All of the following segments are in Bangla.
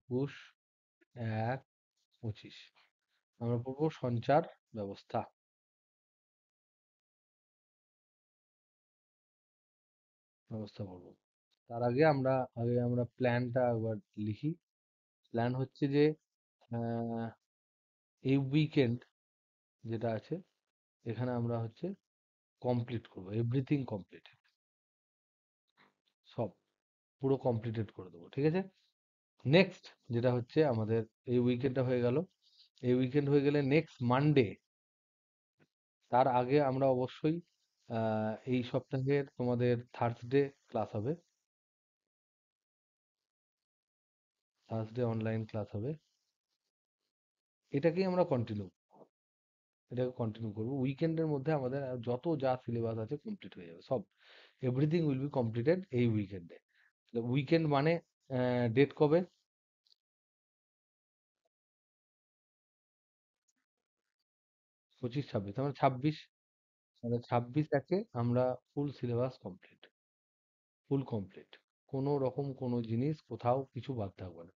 21/25 আমরা পড়বো সঞ্চার ব্যবস্থা ব্যবস্থা পড়বো। তার আগে আমরা প্ল্যানটা একবার লিখি। প্ল্যান হচ্ছে যে আহ, এই উইকেন্ড যেটা আছে এখানে আমরা হচ্ছে কমপ্লিট করবো, এভরিথিং কমপ্লিট, সব পুরো কমপ্লিটেড করে দেবো, ঠিক আছে। নেক্সট যেটা হচ্ছে আমাদের, এই উইকেন্ডটা হয়ে গেল, এই উইকেন্ড হয়ে গেলে নেক্সট মানডে, তার আগে আমরা অবশ্যই এই সপ্তাহের তোমাদের থার্সডে ক্লাস হবে, থার্সডে অনলাইন ক্লাস হবে, এটাকেই আমরা এটাকে কন্টিনিউ করবো। উইকেন্ডের মধ্যে আমাদের আর যত যা সিলেবাস আছে কমপ্লিট হয়ে যাবে সব, এভরিথিং উইল বি কমপ্লিটেড এই উইকেন্ডে। উইকেন্ড মানে ডেট কবে? 25-26, তার মানে 26, তাহলে 26 আমরা full syllabus complete, full complete, কোনো রকম কোনো জিনিস কোথাও কিছু বাদ থাকবে না,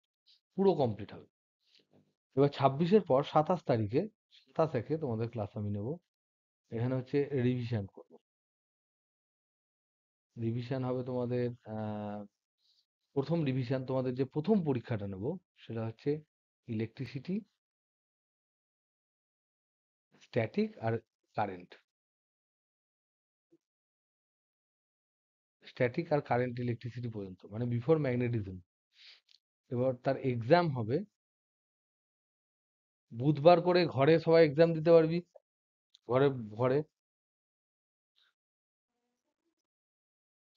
পুরো কমপ্লিট হবে। এবার 26-এর পর 27 তারিখে, 27-এ তোমাদের ক্লাস আমি নেব, এখানে হচ্ছে রিভিশন করব। রিভিশন হবে তোমাদের প্রথম রিভিশন, তোমাদের যে প্রথম পরীক্ষাটা নেব সেটা হচ্ছে ইলেকট্রিসিটি, স্ট্যাটিক আর কারেন্ট, স্ট্যাটিক আর কারেন্ট ইলেকট্রিসিটি পর্যন্ত, মানে বিফোর ম্যাগনেটিজম। এবার তার এক্সাম হবে বুধবার করে, ঘরে সবাই এক্সাম দিতে পারবি, ঘরে ঘরে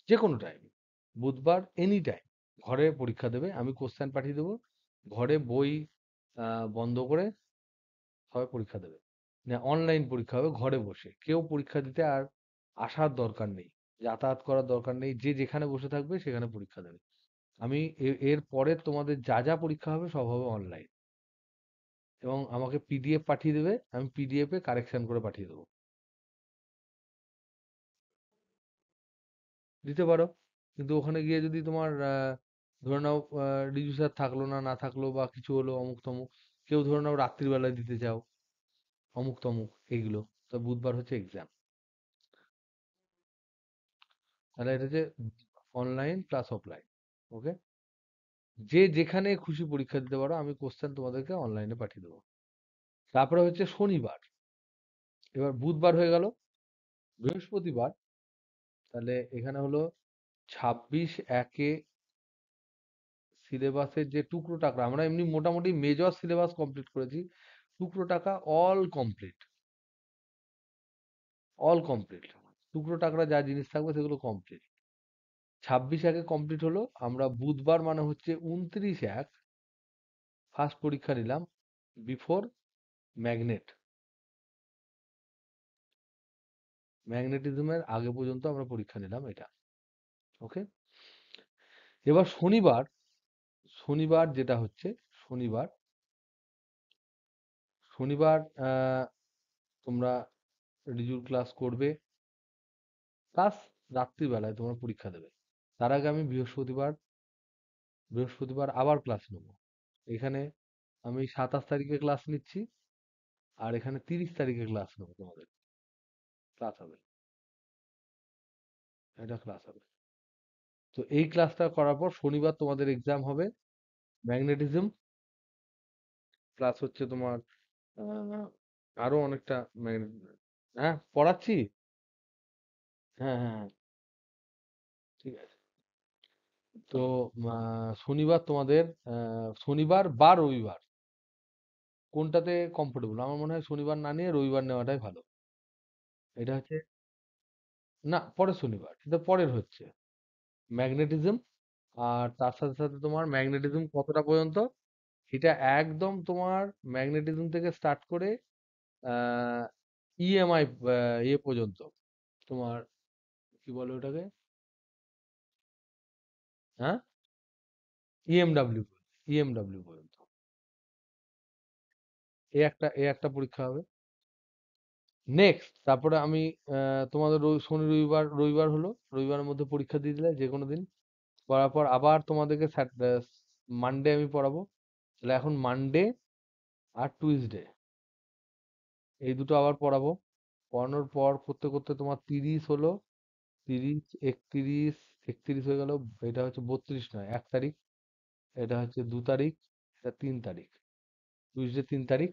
যে কোনো টাইম, বুধবার এনি টাইম ঘরে পরীক্ষা দেবে, আমি কোশ্চেন পাঠিয়ে দেবো, ঘরে বই বন্ধ করে সবাই পরীক্ষা দেবে। না, অনলাইন পরীক্ষা হবে, ঘরে বসে কেউ পরীক্ষা দিতে আর আসার দরকার নেই, যাতায়াত করার দরকার নেই, যে যেখানে বসে থাকবে সেখানে পরীক্ষা দেবে। আমি এর পরে তোমাদের যা যা পরীক্ষা হবে সব হবে অনলাইন, এবং আমাকে পিডিএফ পাঠিয়ে দেবে, আমি পিডিএফ এ কারেকশন করে পাঠিয়ে দেবো, দিতে পারো। কিন্তু ওখানে গিয়ে যদি তোমার ধরে নাও রিজু স্যার থাকলো না, না থাকলো বা কিছু হলো অমুক তমুক, কেউ ধরে নাও রাত্রিবেলায় দিতে চাও অমুক তমুক এইগুলো, তো বুধবার হচ্ছে এক্সাম। তাহলে এটা হচ্ছে অনলাইন প্লাস অফলাইন, ওকে। যে যেখানে খুশি পরীক্ষা দিতে পারো, আমি কোশ্চেন তোমাদেরকে অনলাইনে পাঠিয়ে দেবো। তারপরে হচ্ছে শনিবার, এবার বুধবার হয়ে গেল, বৃহস্পতিবার, তাহলে এখানে হলো 26/1 সিলেবাসের যে টুকরো টাকা, আমরা এমনি মোটামুটি মেজর সিলেবাস কমপ্লিট করেছি, টুকরো টাকা অল কমপ্লিট, অল কমপ্লিট, টুকরো টাকরা যা জিনিস থাকবে সেগুলো কমপ্লিট। 26/1 কমপ্লিট হলো, আমরা বুধবার মানে হচ্ছে 29/1 ফার্স্ট পরীক্ষা নিলাম, বিফোর ম্যাগনেট, ম্যাগনেটিজমের আগে পর্যন্ত আমরা পরীক্ষা নিলাম এটা, ওকে। এবার শনিবার, শনিবার যেটা হচ্ছে, শনিবার, শনিবার তোমরা রিজুর ক্লাস করবে, প্লাস রাত্রিবেলায় তোমরা পরীক্ষা দেবে। তার আগে আমি বৃহস্পতিবার আবার ক্লাস নেব, এখানে আমি 27 তারিখে ক্লাস নিচ্ছি, আর এখানে 30 তারিখে ক্লাস নেবো, তোমাদের ক্লাস হবে, এটা ক্লাস হবে। তো এই ক্লাসটা করার পর শনিবার তোমাদের এক্সাম হবে ম্যাগনেটিজম, প্লাস হচ্ছে তোমার আহ, আরো অনেকটা হ্যাঁ পড়াচ্ছি, হ্যাঁ হ্যাঁ হ্যাঁ, ঠিক আছে। তো শনিবার তোমাদের শনিবার বা রবিবার কোনটাতে কমফোর্টেবল, আমার মনে হয় শনিবার না নিয়ে রবিবার নেওয়াটাই ভালো। এটা হচ্ছে, না পরের শনিবার, এটা পরের হচ্ছে ম্যাগনেটিজম, আর তার সাথে সাথে তোমার ম্যাগনেটিজম কতটা পর্যন্ত, এটা একদম তোমার ম্যাগনেটিজম থেকে স্টার্ট করে আহ ইএমআই ইয়ে পর্যন্ত, তোমার কি বলে ওটাকে, হ্যাঁ, ইএমডাব্লিউ, ইএমডাব্লিউ পর্যন্ত, এ একটা পরীক্ষা হবে। নেক্সট তারপরে আমি তোমাদের শনি রবিবার, রবিবার হলো, রবিবারের মধ্যে পরীক্ষা দিয়ে দিলে যে কোনো দিন, করার পর আবার তোমাদেরকে মানডে আমি পড়াবো, তাহলে এখন মানডে আর টুইসডে এই দুটো আবার পড়াবো। পড়ানোর পর করতে করতে তোমার 30 হলো, 30, 31, 31 হয়ে গেল। এটা হচ্ছে 32 নয়, 1 তারিখ। এটা হচ্ছে 2 তারিখ। এটা 3 তারিখ। টুইসডে 3 তারিখ।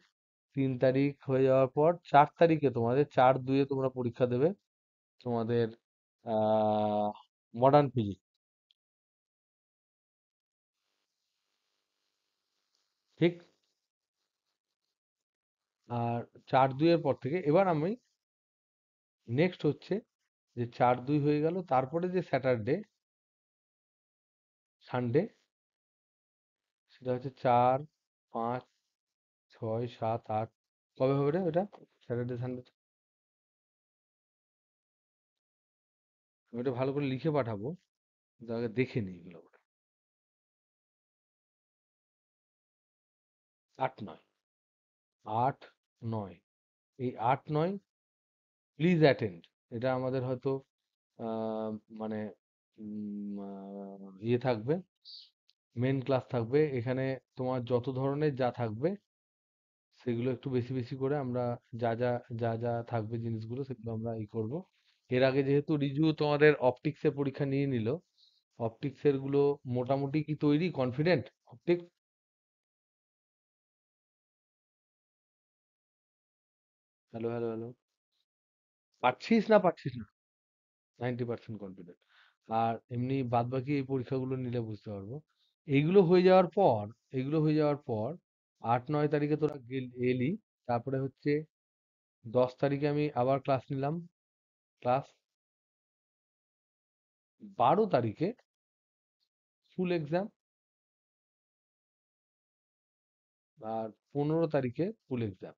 3 তারিখ হয়ে যাওয়ার পর 4 তারিখে তোমাদের 4/2 তোমরা পরীক্ষা দেবে তোমাদের আহ মডার্ন ফিজিক্স। ঠিক। আর 4/2 পর থেকে এবার আমি নেক্সট হচ্ছে যে 4/2 হয়ে গেল, তারপরে যে স্যাটারডে সানডে সেটা হচ্ছে 4, 5, 6, 7, 8। কবে হবে রে ওটা? Saturday Sunday. আমি ওটা ভালো করে লিখে পাঠাবো, কিন্তু আগে দেখে নিই এগুলো। 8, 9, 8, 9। এই 8, 9 প্লিজ অ্যাটেন্ড। এটা আমাদের হয়তো আহ, মানে ইয়ে থাকবে, মেন ক্লাস থাকবে এখানে। তোমার যত ধরনের যা থাকবে সেগুলো একটু বেশি বেশি করে আমরা যা যা থাকবে জিনিসগুলো সেগুলো আমরা করব। এর আগে যেহেতু রিজু তোমাদের অপটিক্সের পরীক্ষা নিয়ে নিল, অপটিক্সের গুলো মোটামুটি কি তৈরি, confident? Optics. Hello, hello, hello. পাচ্ছিস না পাচ্ছিস না? 90% কনফিডেন্ট। আর এমনি বাদ বাকি এই পরীক্ষাগুলো নিলে বুঝতে পারবো। এইগুলো হয়ে যাওয়ার পর, এগুলো হয়ে যাওয়ার পর 8, 9 তারিখে তোরা এলি। তারপরে হচ্ছে 10 তারিখে আমি আবার ক্লাস নিলাম। ক্লাস 12 তারিখে ফুল এক্সাম। আর 15 তারিখে ফুল এক্সাম।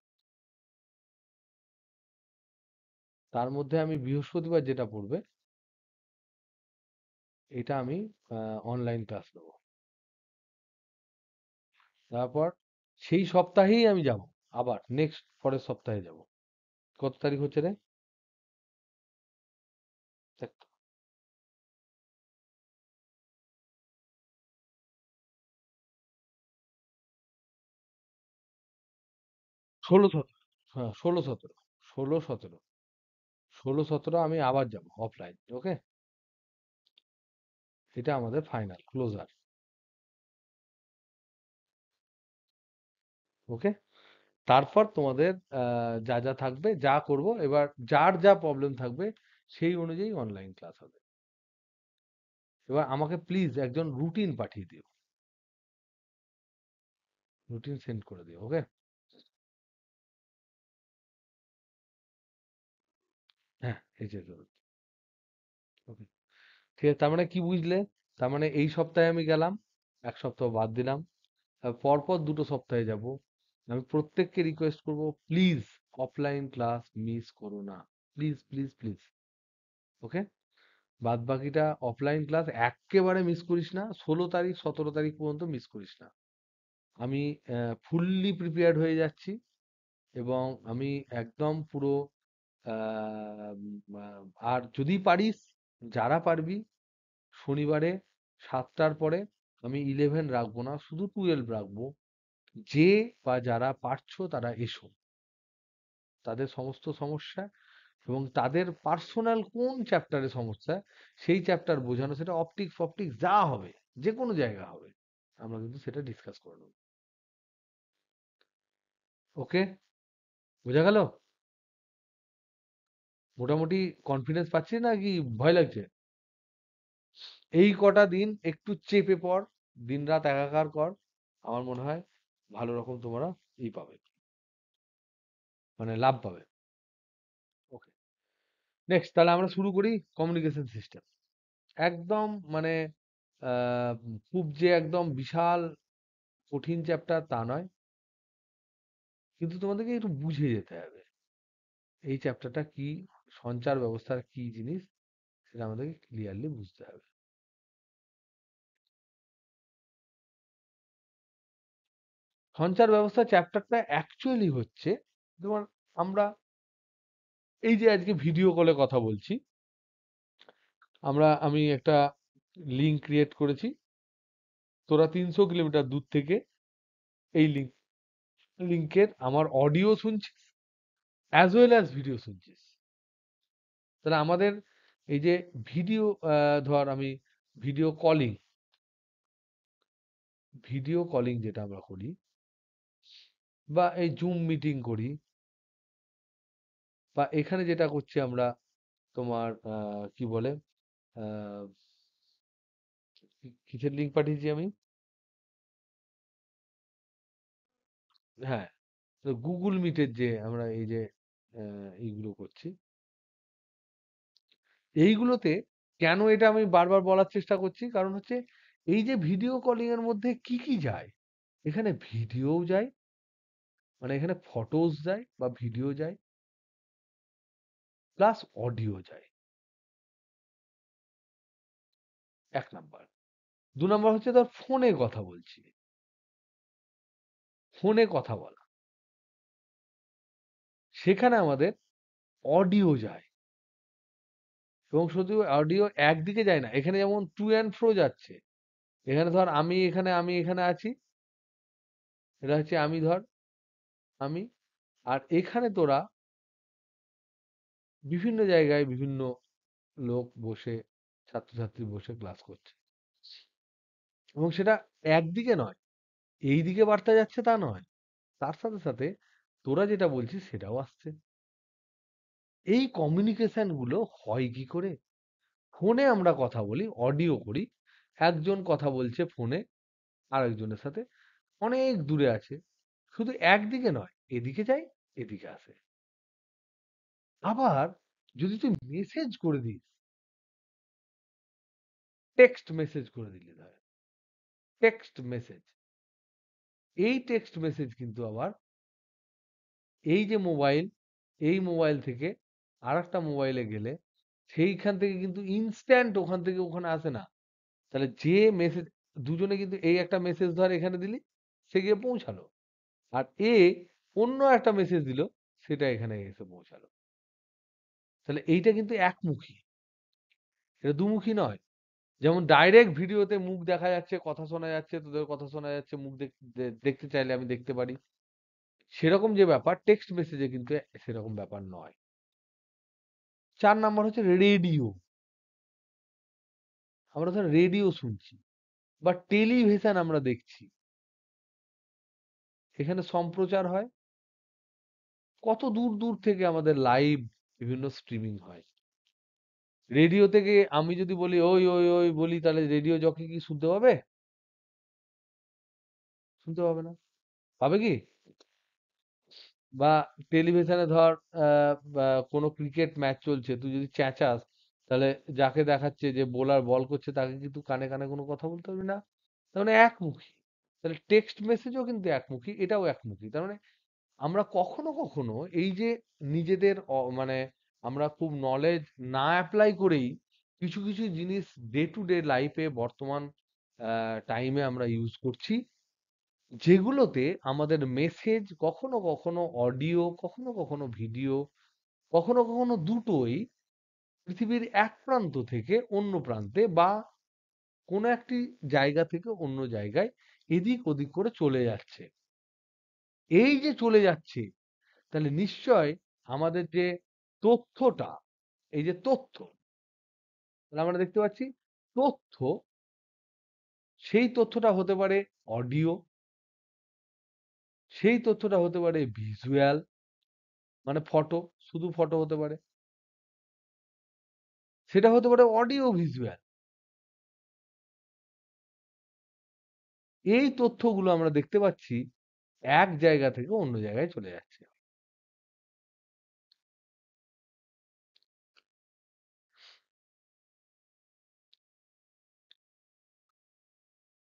তার মধ্যে আমি বৃহস্পতিবার যেটা পড়বে এটা আমি অনলাইন ক্লাস নেবো। তারপর সেই সপ্তাহেই আমি যাব, আবার নেক্সট পরের সপ্তাহে যাব। কত তারিখ হচ্ছে রে? দেখ তো। 16, 17। হ্যাঁ, 16, 17। 16, 17। 16, 17 আমি আবার যাব অফলাইন। ওকে। এটা আমাদের ফাইনাল ক্লোজার। ওকে। তারপর তোমাদের যা যা থাকবে যা করব, এবার যার যা প্রবলেম থাকবে সেই অনুযায়ী অনলাইন ক্লাস হবে। এবার আমাকে প্লিজ একজন রুটিন পাঠিয়ে দিও, রুটিন সেন্ড করে দিও। ওকে। হ্যাঁ, এই যে ওকে। ঠিক আছে, তার মানে কি বুঝলে? তার মানে এই সপ্তাহে আমি গেলাম, 1 সপ্তাহ বাদ দিলাম। পরপর 2 সপ্তাহে যাব। আমি প্রত্যেককে রিকোয়েস্ট করব, প্লিজ অফলাইন ক্লাস মিস করো না। Please, please, please. ওকে। বাদ বাকিটা অফলাইন ক্লাস একেবারে মিস করিস না। 16 তারিখ, 17 তারিখ পর্যন্ত মিস করিস না। আমি ফুললি প্রিপেয়ার্ড হয়ে যাচ্ছি, এবং আমি একদম পুরো আহ, উম, আর যদি পারিস, যারা পারবি, শনিবারে 7টার পরে আমি 11 রাখবো না, শুধু 12 রাখবো। যে বা যারা পারছো তারা এসো। তাদের সমস্ত সমস্যা এবং তাদের পার্সোনাল কোন চ্যাপ্টারে সমস্যা সেই চ্যাপ্টার বোঝানো, সেটা অপটিক্স ফপটিক্স যা হবে, যে কোনো জায়গা হবে, আমরা কিন্তু সেটা ডিসকাস করে নেবো। ওকে। বোঝা গেল? মোটামুটি কনফিডেন্স পাচ্ছিস না কি ভয় লাগছে? এই কটা দিন একটু চেপে পড়, দিনরাত একাকার কর। আমার মনে হয় ভালো রকম তোমরা পাবে, মানে লাভ পাবে। ওকে। নেক্সট তাহলে আমরা শুরু করি কমিউনিকেশন সিস্টেম। একদম মানে আহ, খুব যে একদম বিশাল কঠিন চ্যাপ্টার তা নয়, কিন্তু তোমাদেরকে একটু বুঝে যেতে হবে এই চ্যাপ্টারটা কি, সঞ্চার ব্যবস্থার কি জিনিস, সেটা আমাদেরকে ক্লিয়ারলি বুঝতে হবে। সঞ্চার ব্যবস্থা চ্যাপ্টারটা অ্যাকচুয়ালি হচ্ছে তোমার, আমরা এই যে আজকে ভিডিও কলে কথা বলছি, আমি একটা লিঙ্ক ক্রিয়েট করেছি। তোরা 300 কিলোমিটার দূর থেকে এই লিঙ্কের আমার অডিও শুনছিস অ্যাজ ওয়েল অ্যাজ ভিডিও শুনছিস। তাহলে আমাদের এই যে ভিডিও, ধর আমি ভিডিও কলিং ভিডিও কলিং যেটা আমরা করি, বা এই জুম মিটিং করি, বা এখানে যেটা করছি আমরা তোমার কি বলে, আহ, কিসের লিঙ্ক পাঠিয়েছি আমি, হ্যাঁ, তো গুগল মিটের যে আমরা এই যে এইগুলো করছি, এইগুলোতে কেন এটা আমি বারবার বলার চেষ্টা করছি, কারণ হচ্ছে এই যে ভিডিও কলিং এর মধ্যে কি কি যায়, এখানে ভিডিও যায়, মানে এখানে ফটোজ যায় বা ভিডিও যায়, প্লাস অডিও যায়, 1 নাম্বার। 2 নাম্বার হচ্ছে ধর ফোনে কথা বলছি, ফোনে কথা বলা, সেখানে আমাদের অডিও যায়, এবং শুধু অডিও একদিকে যায় না, এখানে যেমন টু অ্যান্ড ফ্রো যাচ্ছে, এখানে ধর আমি এখানে আছি, এটা হচ্ছে আমি, আর এখানে তোরা বিভিন্ন জায়গায় বিভিন্ন লোক বসে, ছাত্রছাত্রী বসে ক্লাস করছে, এবং সেটা একদিকে নয়, এই দিকে বার্তা যাচ্ছে তা নয়, তার সাথে সাথে তোরা যেটা বলছিস সেটাও আসছে। এই কমিউনিকেশন গুলো হয় কি করে? ফোনে আমরা কথা বলি, অডিও করি, একজন কথা বলছে ফোনে আরেকজনের সাথে, অনেক দূরে আছে, শুধু একদিকে নয়, এদিকে যায় এদিকে আসে। আবার যদি তুই মেসেজ করে দিস, টেক্সট মেসেজ করে দিলি, ধর টেক্সট মেসেজ, এই টেক্সট মেসেজ কিন্তু আবার এই যে মোবাইল, এই মোবাইল থেকে আরেকটা মোবাইলে গেলে সেইখান থেকে কিন্তু ইনস্ট্যান্ট ওখান থেকে ওখানে আসে না। তাহলে যে মেসেজ, দুজনে কিন্তু এই একটা মেসেজ ধর এখানে দিলি, সে গিয়ে পৌঁছালো, আর অন্য একটা মেসেজ দিল, সেটা এখানে এসে পৌঁছালো। তাহলে এইটা কিন্তু একমুখী, এটা দুমুখী নয়। যেমন ডাইরেক্ট ভিডিওতে মুখ দেখা যাচ্ছে, কথা শোনা যাচ্ছে, তোদের কথা শোনা যাচ্ছে, মুখ দেখতে চাইলে আমি দেখতে পারি, সেরকম যে ব্যাপার টেক্সট মেসেজে কিন্তু সেরকম ব্যাপার নয়। 4 নাম্বার হচ্ছে রেডিও। আমরা ধর রেডিও শুনছি বা টেলিভিশন আমরা দেখছি, এখানে সম্প্রচার হয়, কত দূর দূর থেকে আমাদের লাইভ বিভিন্ন স্ট্রিমিং হয়। রেডিও থেকে আমি যদি বলি ওই ওই ওই বলি, তাহলে রেডিও জকি কি শুনতে পাবে? শুনতে পাবে না। পাবে কি? বা টেলিভিশনে ধর কোনো ক্রিকেট ম্যাচ চলছে, তুই যদি চেঁচাস, তাহলে যাকে দেখাচ্ছে যে বোলার বল করছে, তাকে কিন্তু কানে কানে কোনো কথা বলতে পারবি না। তার মানে একমুখী। তাহলে টেক্সট মেসেজও কিন্তু একমুখী, এটাও একমুখী। তার মানে আমরা কখনো কখনো এই যে নিজেদের মানে আমরা খুব নলেজ না অ্যাপ্লাই করেই কিছু কিছু জিনিস ডে টু ডে লাইফে বর্তমান টাইমে আমরা ইউজ করছি, যেগুলোতে আমাদের মেসেজ কখনো কখনো অডিও, কখনো কখনো ভিডিও, কখনো কখনো দুটোই পৃথিবীর এক প্রান্ত থেকে অন্য প্রান্তে, বা কোনো একটি জায়গা থেকে অন্য জায়গায় এদিক ওদিক করে চলে যাচ্ছে। এই যে চলে যাচ্ছে, তাহলে নিশ্চয় আমাদের যে তথ্যটা, এই যে তথ্য, তাহলে আমরা দেখতে পাচ্ছি তথ্য, সেই তথ্যটা হতে পারে অডিও, সেই তথ্যটা হতে পারে ভিজুয়াল, মানে ফটো, শুধু ফটো হতে পারে, সেটা হতে পারে অডিও ভিজুয়াল। এই তথ্যগুলো আমরা দেখতে পাচ্ছি এক জায়গা থেকে অন্য জায়গায় চলে যাচ্ছে।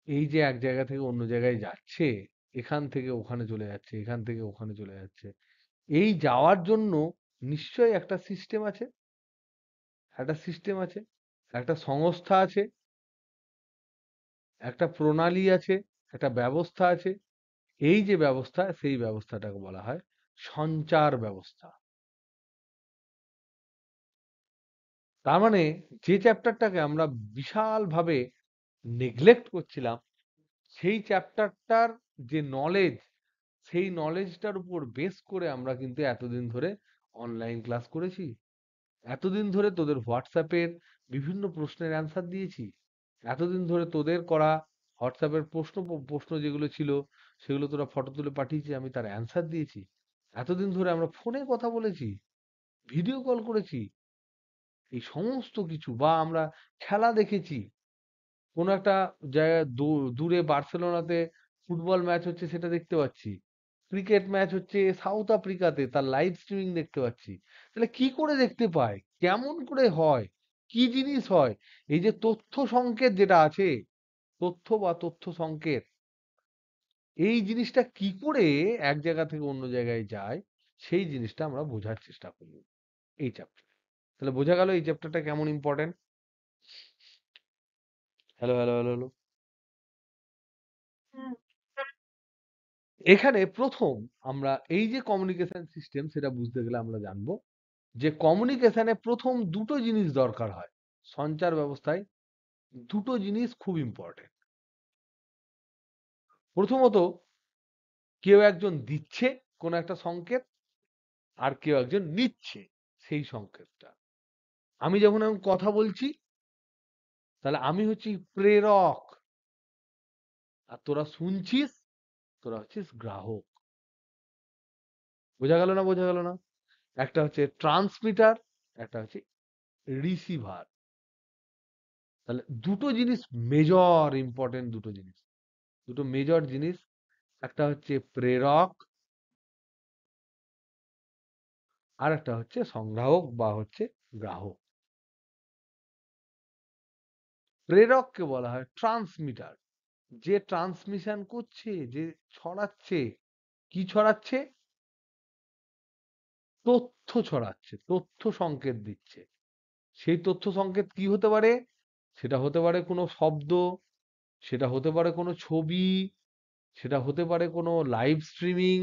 এই যে এক জায়গা থেকে অন্য জায়গায় যাচ্ছে, এখান থেকে ওখানে চলে যাচ্ছে, এখান থেকে ওখানে চলে যাচ্ছে, এই যাওয়ার জন্য নিশ্চয়ই একটা সিস্টেম আছে, একটা সিস্টেম আছে, একটা সংস্থা আছে, একটা প্রণালী আছে, একটা ব্যবস্থা আছে। এই যে ব্যবস্থা, সেই ব্যবস্থাটাকে বলা হয় সঞ্চার ব্যবস্থা। তার মানে যে চ্যাপ্টারটাকে আমরা বিশালভাবে নেগলেক্ট করছিলাম, সেই চ্যাপ্টারটার যে নলেজ, সেই নলেজটার উপর বেস করে আমরা কিন্তু এতদিন ধরে অনলাইন ক্লাস করেছি। এতদিন ধরে তোদের হোয়াটসঅ্যাপের বিভিন্ন প্রশ্নের অ্যান্সার দিয়েছি। এতদিন ধরে তোদের করা হোয়াটসঅ্যাপের প্রশ্ন যেগুলো ছিল সেগুলো তোরা ফটো তুলে পাঠিয়েছি, আমি তার অ্যান্সার দিয়েছি। এতদিন ধরে আমরা ফোনে কথা বলেছি, ভিডিও কল করেছি, এই সমস্ত কিছু, বা আমরা খেলা দেখেছি। কোনো একটা জায়গায় দূরে বার্সেলোনাতে ফুটবল ম্যাচ হচ্ছে সেটা দেখতে পাচ্ছি। ক্রিকেট ম্যাচ হচ্ছে সাউথ আফ্রিকাতে, তার লাইভ স্ট্রিমিং দেখতে পাচ্ছি। তাহলে কি করে দেখতে পায়? কেমন করে হয়? কি জিনিস হয়? এই যে তথ্য সংকেত যেটা আছে, তথ্য বা তথ্য সংকেত, এই জিনিসটা কি করে এক জায়গা থেকে অন্য জায়গায় যায়, সেই জিনিসটা আমরা বোঝার চেষ্টা করব এই চ্যাপ্টারে। তাহলে বোঝা গেল এই চ্যাপ্টারটা কেমন important. Hello, hello, hello, hello. এখানে প্রথম আমরা এই যে কমিউনিকেশন সিস্টেম সেটা বুঝতে গেলে আমরা জানবো যে কমিউনিকেশনে প্রথম দুটো জিনিস দরকার হয়। সঞ্চার ব্যবস্থায় দুটো জিনিস খুব ইম্পর্টেন্ট। প্রথমত, কেউ একজন দিচ্ছে কোনো একটা সংকেত, আর কেউ একজন নিচ্ছে সেই সংকেতটা। আমি যখন এখন কথা বলছি, তাহলে আমি হচ্ছি প্রেরক, আর তোরা শুনছিস, তোরা হচ্ছিস গ্রাহক। বোঝা গেল না? বোঝা গেল না? একটা হচ্ছে ট্রান্সমিটার, একটা হচ্ছে রিসিভার। তাহলে দুটো জিনিস মেজর ইম্পর্টেন্ট, দুটো জিনিস, দুটো মেজর জিনিস। একটা হচ্ছে প্রেরক, আর একটা হচ্ছে সংগ্রাহক বা হচ্ছে গ্রাহক। প্রেরককে বলা হয় ট্রান্সমিটার, যে ট্রান্সমিশন করছে, যে ছড়াচ্ছে। কি ছড়াচ্ছে? তথ্য ছড়াচ্ছে, তথ্য সংকেত দিচ্ছে। সেই তথ্য সংকেত কি হতে পারে? সেটা হতে পারে কোনো শব্দ, সেটা হতে পারে কোনো ছবি, সেটা হতে পারে কোনো লাইভ স্ট্রিমিং,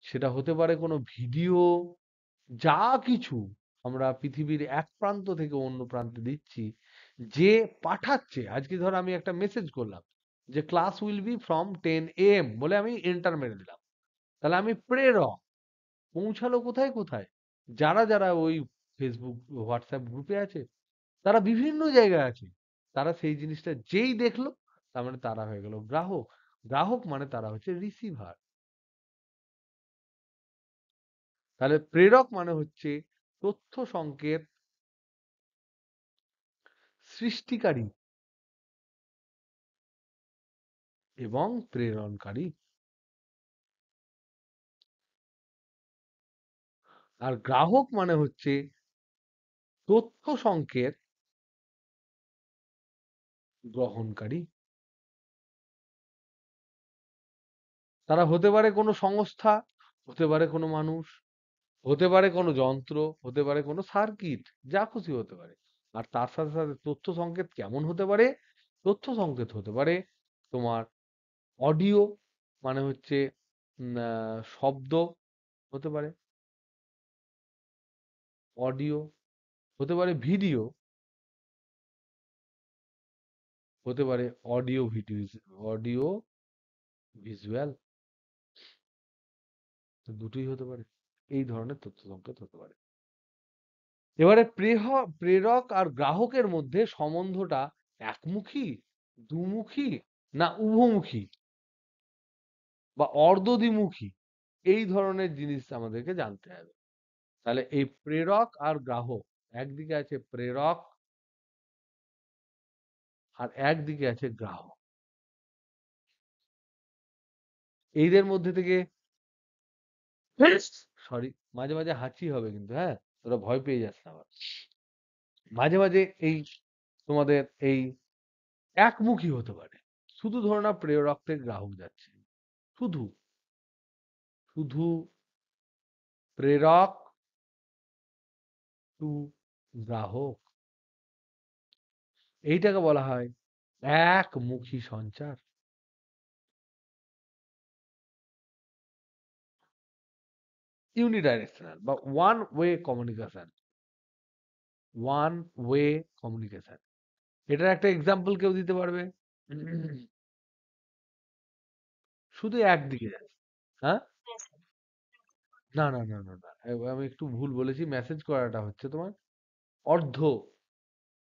সেটা হতে পারে কোনো ভিডিও। যা কিছু আমরা পৃথিবীর এক প্রান্ত থেকে অন্য প্রান্তে দিচ্ছি, যে পাঠাচ্ছে, আজকে ধর আমি একটা মেসেজ করলাম যে class will be from 10 AM বলে আমি এন্টার মেরে দিলাম, তাহলে আমি প্রেরক। পৌঁছালো কোথায় কোথায়? যারা যারা ওই ফেসবুক হোয়াটসঅ্যাপ গ্রুপে আছে, তারা বিভিন্ন জায়গায় আছে, তারা সেই জিনিসটা যেই দেখলো, তার মানে তারা হয়ে গেল গ্রাহক। গ্রাহক মানে তারা হচ্ছে রিসিভার। তাহলে প্রেরক মানে হচ্ছে তথ্য সংকেত সৃষ্টিকারী এবং প্রেরণকারী। আর গ্রাহক মানে হচ্ছে তথ্য সংকেত গ্রহণকারী। তারা হতে পারে কোনো সংস্থা, হতে পারে কোনো মানুষ, হতে পারে কোনো যন্ত্র, হতে পারে কোনো সার্কিট, যা খুশি হতে পারে। আর তার সাথে সাথে তথ্য সংকেত কেমন হতে পারে? তথ্য সংকেত হতে পারে তোমার অডিও, মানে হচ্ছে শব্দ হতে পারে, অডিও হতে পারে, ভিডিও হতে পারে, অডিও ভিডিও, অডিও ভিজুয়াল, দুটোই হতে পারে। এই ধরনের তথ্য সংকেত হতে পারে। এবারে প্রেরক আর গ্রাহকের মধ্যে সম্বন্ধটা একমুখী, দুমুখী, না উভমুখী, বা অর্ধদ্বিমুখী, এই ধরনের জিনিস আমাদেরকে জানতে হবে। তাহলে এই প্রেরক আর গ্রাহক, একদিকে আছে প্রেরক আর একদিকে আছে গ্রাহক। এইদের মধ্যে থেকে, সরি, মাঝে মাঝে হাঁচি হবে কিন্তু, হ্যাঁ, তোরা ভয় পেয়ে যাস না আবার। মাঝে মাঝে এই তোমাদের এই একমুখী হতে পারে। শুধু ধরো না প্রেরক থেকে গ্রাহক যাচ্ছে, শুধু শুধু প্রেরক টু গ্রাহক, এইটাকে বলা হয় একমুখী সঞ্চার। ইউনিডাইরেকশনাল বা one way communication, one way communication. এটার একটা এক্সাম্পল কেউ দিতে পারবে? শুধু একদিকে যাচ্ছে। হ্যাঁ, না না না না না, আমি একটু ভুল বলেছি। মেসেজ করাটা হচ্ছে তোমার অর্ধ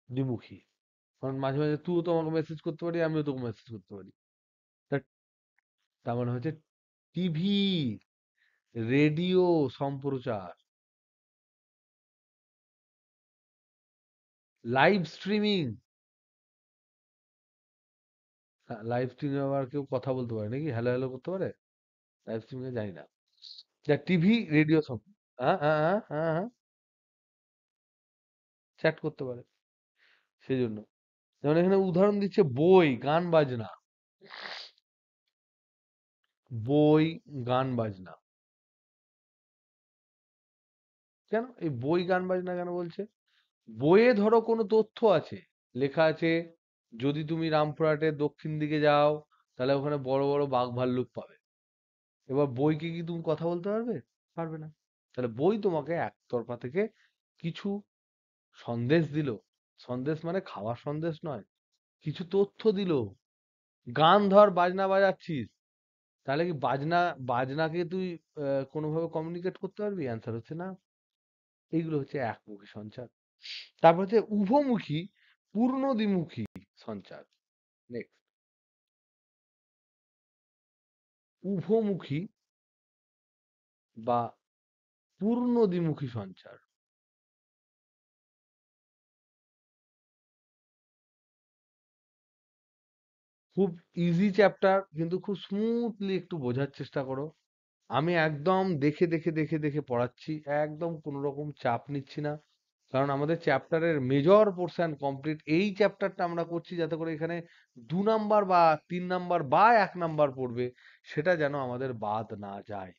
দ্বিমুখী। কারণ মাঝে মাঝে তুইও তো আমাকে মেসেজ করতে পারি, আমিও তোকে মেসেজ করতে পারি। তা- তার মানে হচ্ছে টিভি, রেডিও সম্প্রচার, লাইভ স্ট্রিমিং। লাইভ স্ট্রিমে আবার কেউ কথা বলতে পারে নাকি? হ্যালো হ্যালো করতে পারে? লাইভ স্ট্রিমিং এ জানি না। যা টিভি, রেডিও সব। হ্যাঁ হ্যাঁ হ্যাঁ হ্যাঁ হ্যাঁ, চ্যাট করতে পারে। সেই জন্য যেমন এখানে উদাহরণ দিচ্ছে বই, গান বাজনা। বই, গান বাজনা। কেন এই বই গান বাজনা কেন বলছে? বইয়ে ধরো কোনো তথ্য আছে, লেখা আছে যদি তুমি রামপুরহাটের দক্ষিণ দিকে যাও তাহলে ওখানে বড় বড় বাঘ ভাল্লুক পাবে। এবার বইকে কি তুমি কথা বলতে পারবে? পারবে না। তাহলে বই তোমাকে একতরফা থেকে কিছু সন্দেশ দিল। সন্দেশ মানে খাওয়ার সন্দেশ নয়, কিছু তথ্য দিল। গান ধর বাজনা বাজাচ্ছিস, তাহলে কি বাজনাকে তুই কোনোভাবে কমিউনিকেট করতে পারবি? অ্যান্সার হচ্ছে না। এইগুলো হচ্ছে একমুখী সঞ্চার। তারপর হচ্ছে উভমুখী, পূর্ণ দ্বিমুখী সঞ্চার। নেক্সট, উভমুখী বা পূর্ণ দ্বিমুখী সঞ্চার। খুব ইজি চ্যাপ্টার, কিন্তু খুব স্মুথলি একটু বোঝার চেষ্টা করো। আমি একদম দেখে দেখে দেখে দেখে পড়াচ্ছি, একদম কোনো রকম চাপ নিচ্ছি না। কারণ আমাদের চ্যাপ্টারের মেজর পোর্শন কমপ্লিট। এই চ্যাপ্টারটা আমরা করছি যাতে করে এখানে 2 নাম্বার বা 3 নাম্বার বা 1 নাম্বার পড়বে সেটা যেন আমাদের বাদ না যায়,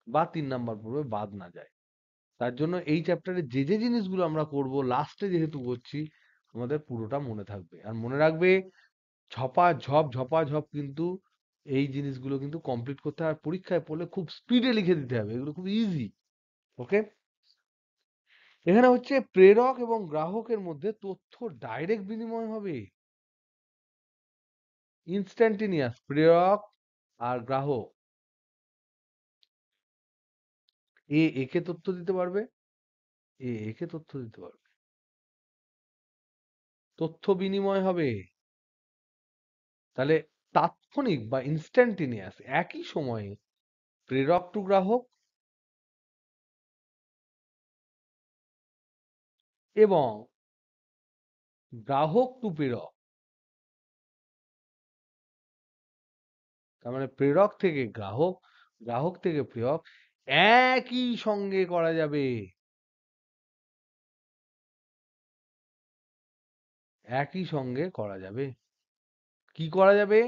বা 3 নাম্বার পড়বে বাদ না যায়। তার জন্য এই চ্যাপ্টারে যে যে জিনিসগুলো আমরা করব লাস্টে যেহেতু করছি, আমাদের পুরোটা মনে থাকবে। আর মনে রাখবে, ঝপাঝপ কিন্তু এই জিনিসগুলো কিন্তু কমপ্লিট করতে হয়। আর পরীক্ষায় পড়লে খুব স্পিডে লিখে দিতে হবে, এগুলো খুব ইজি। ওকে, এখানে হচ্ছে প্রেরক এবং গ্রাহকের মধ্যে তথ্য ডাইরেক্ট বিনিময় হবে, ইনস্ট্যান্টেনিয়াস। প্রেরক আর গ্রাহক, একে তথ্য দিতে পারবে, একে তথ্য দিতে পারবে, তথ্য বিনিময় হবে। তাহলে তাৎক্ষণিক বা ইনস্ট্যান্টেনিয়াস, একই সময়ে প্রেরক টু গ্রাহক এবং গ্রাহক টু প্রেরক। তার মানে প্রেরক থেকে গ্রাহক, গ্রাহক থেকে প্রেরক একই সঙ্গে করা যাবে। একই সঙ্গে করা যাবে। কি করা যাবে?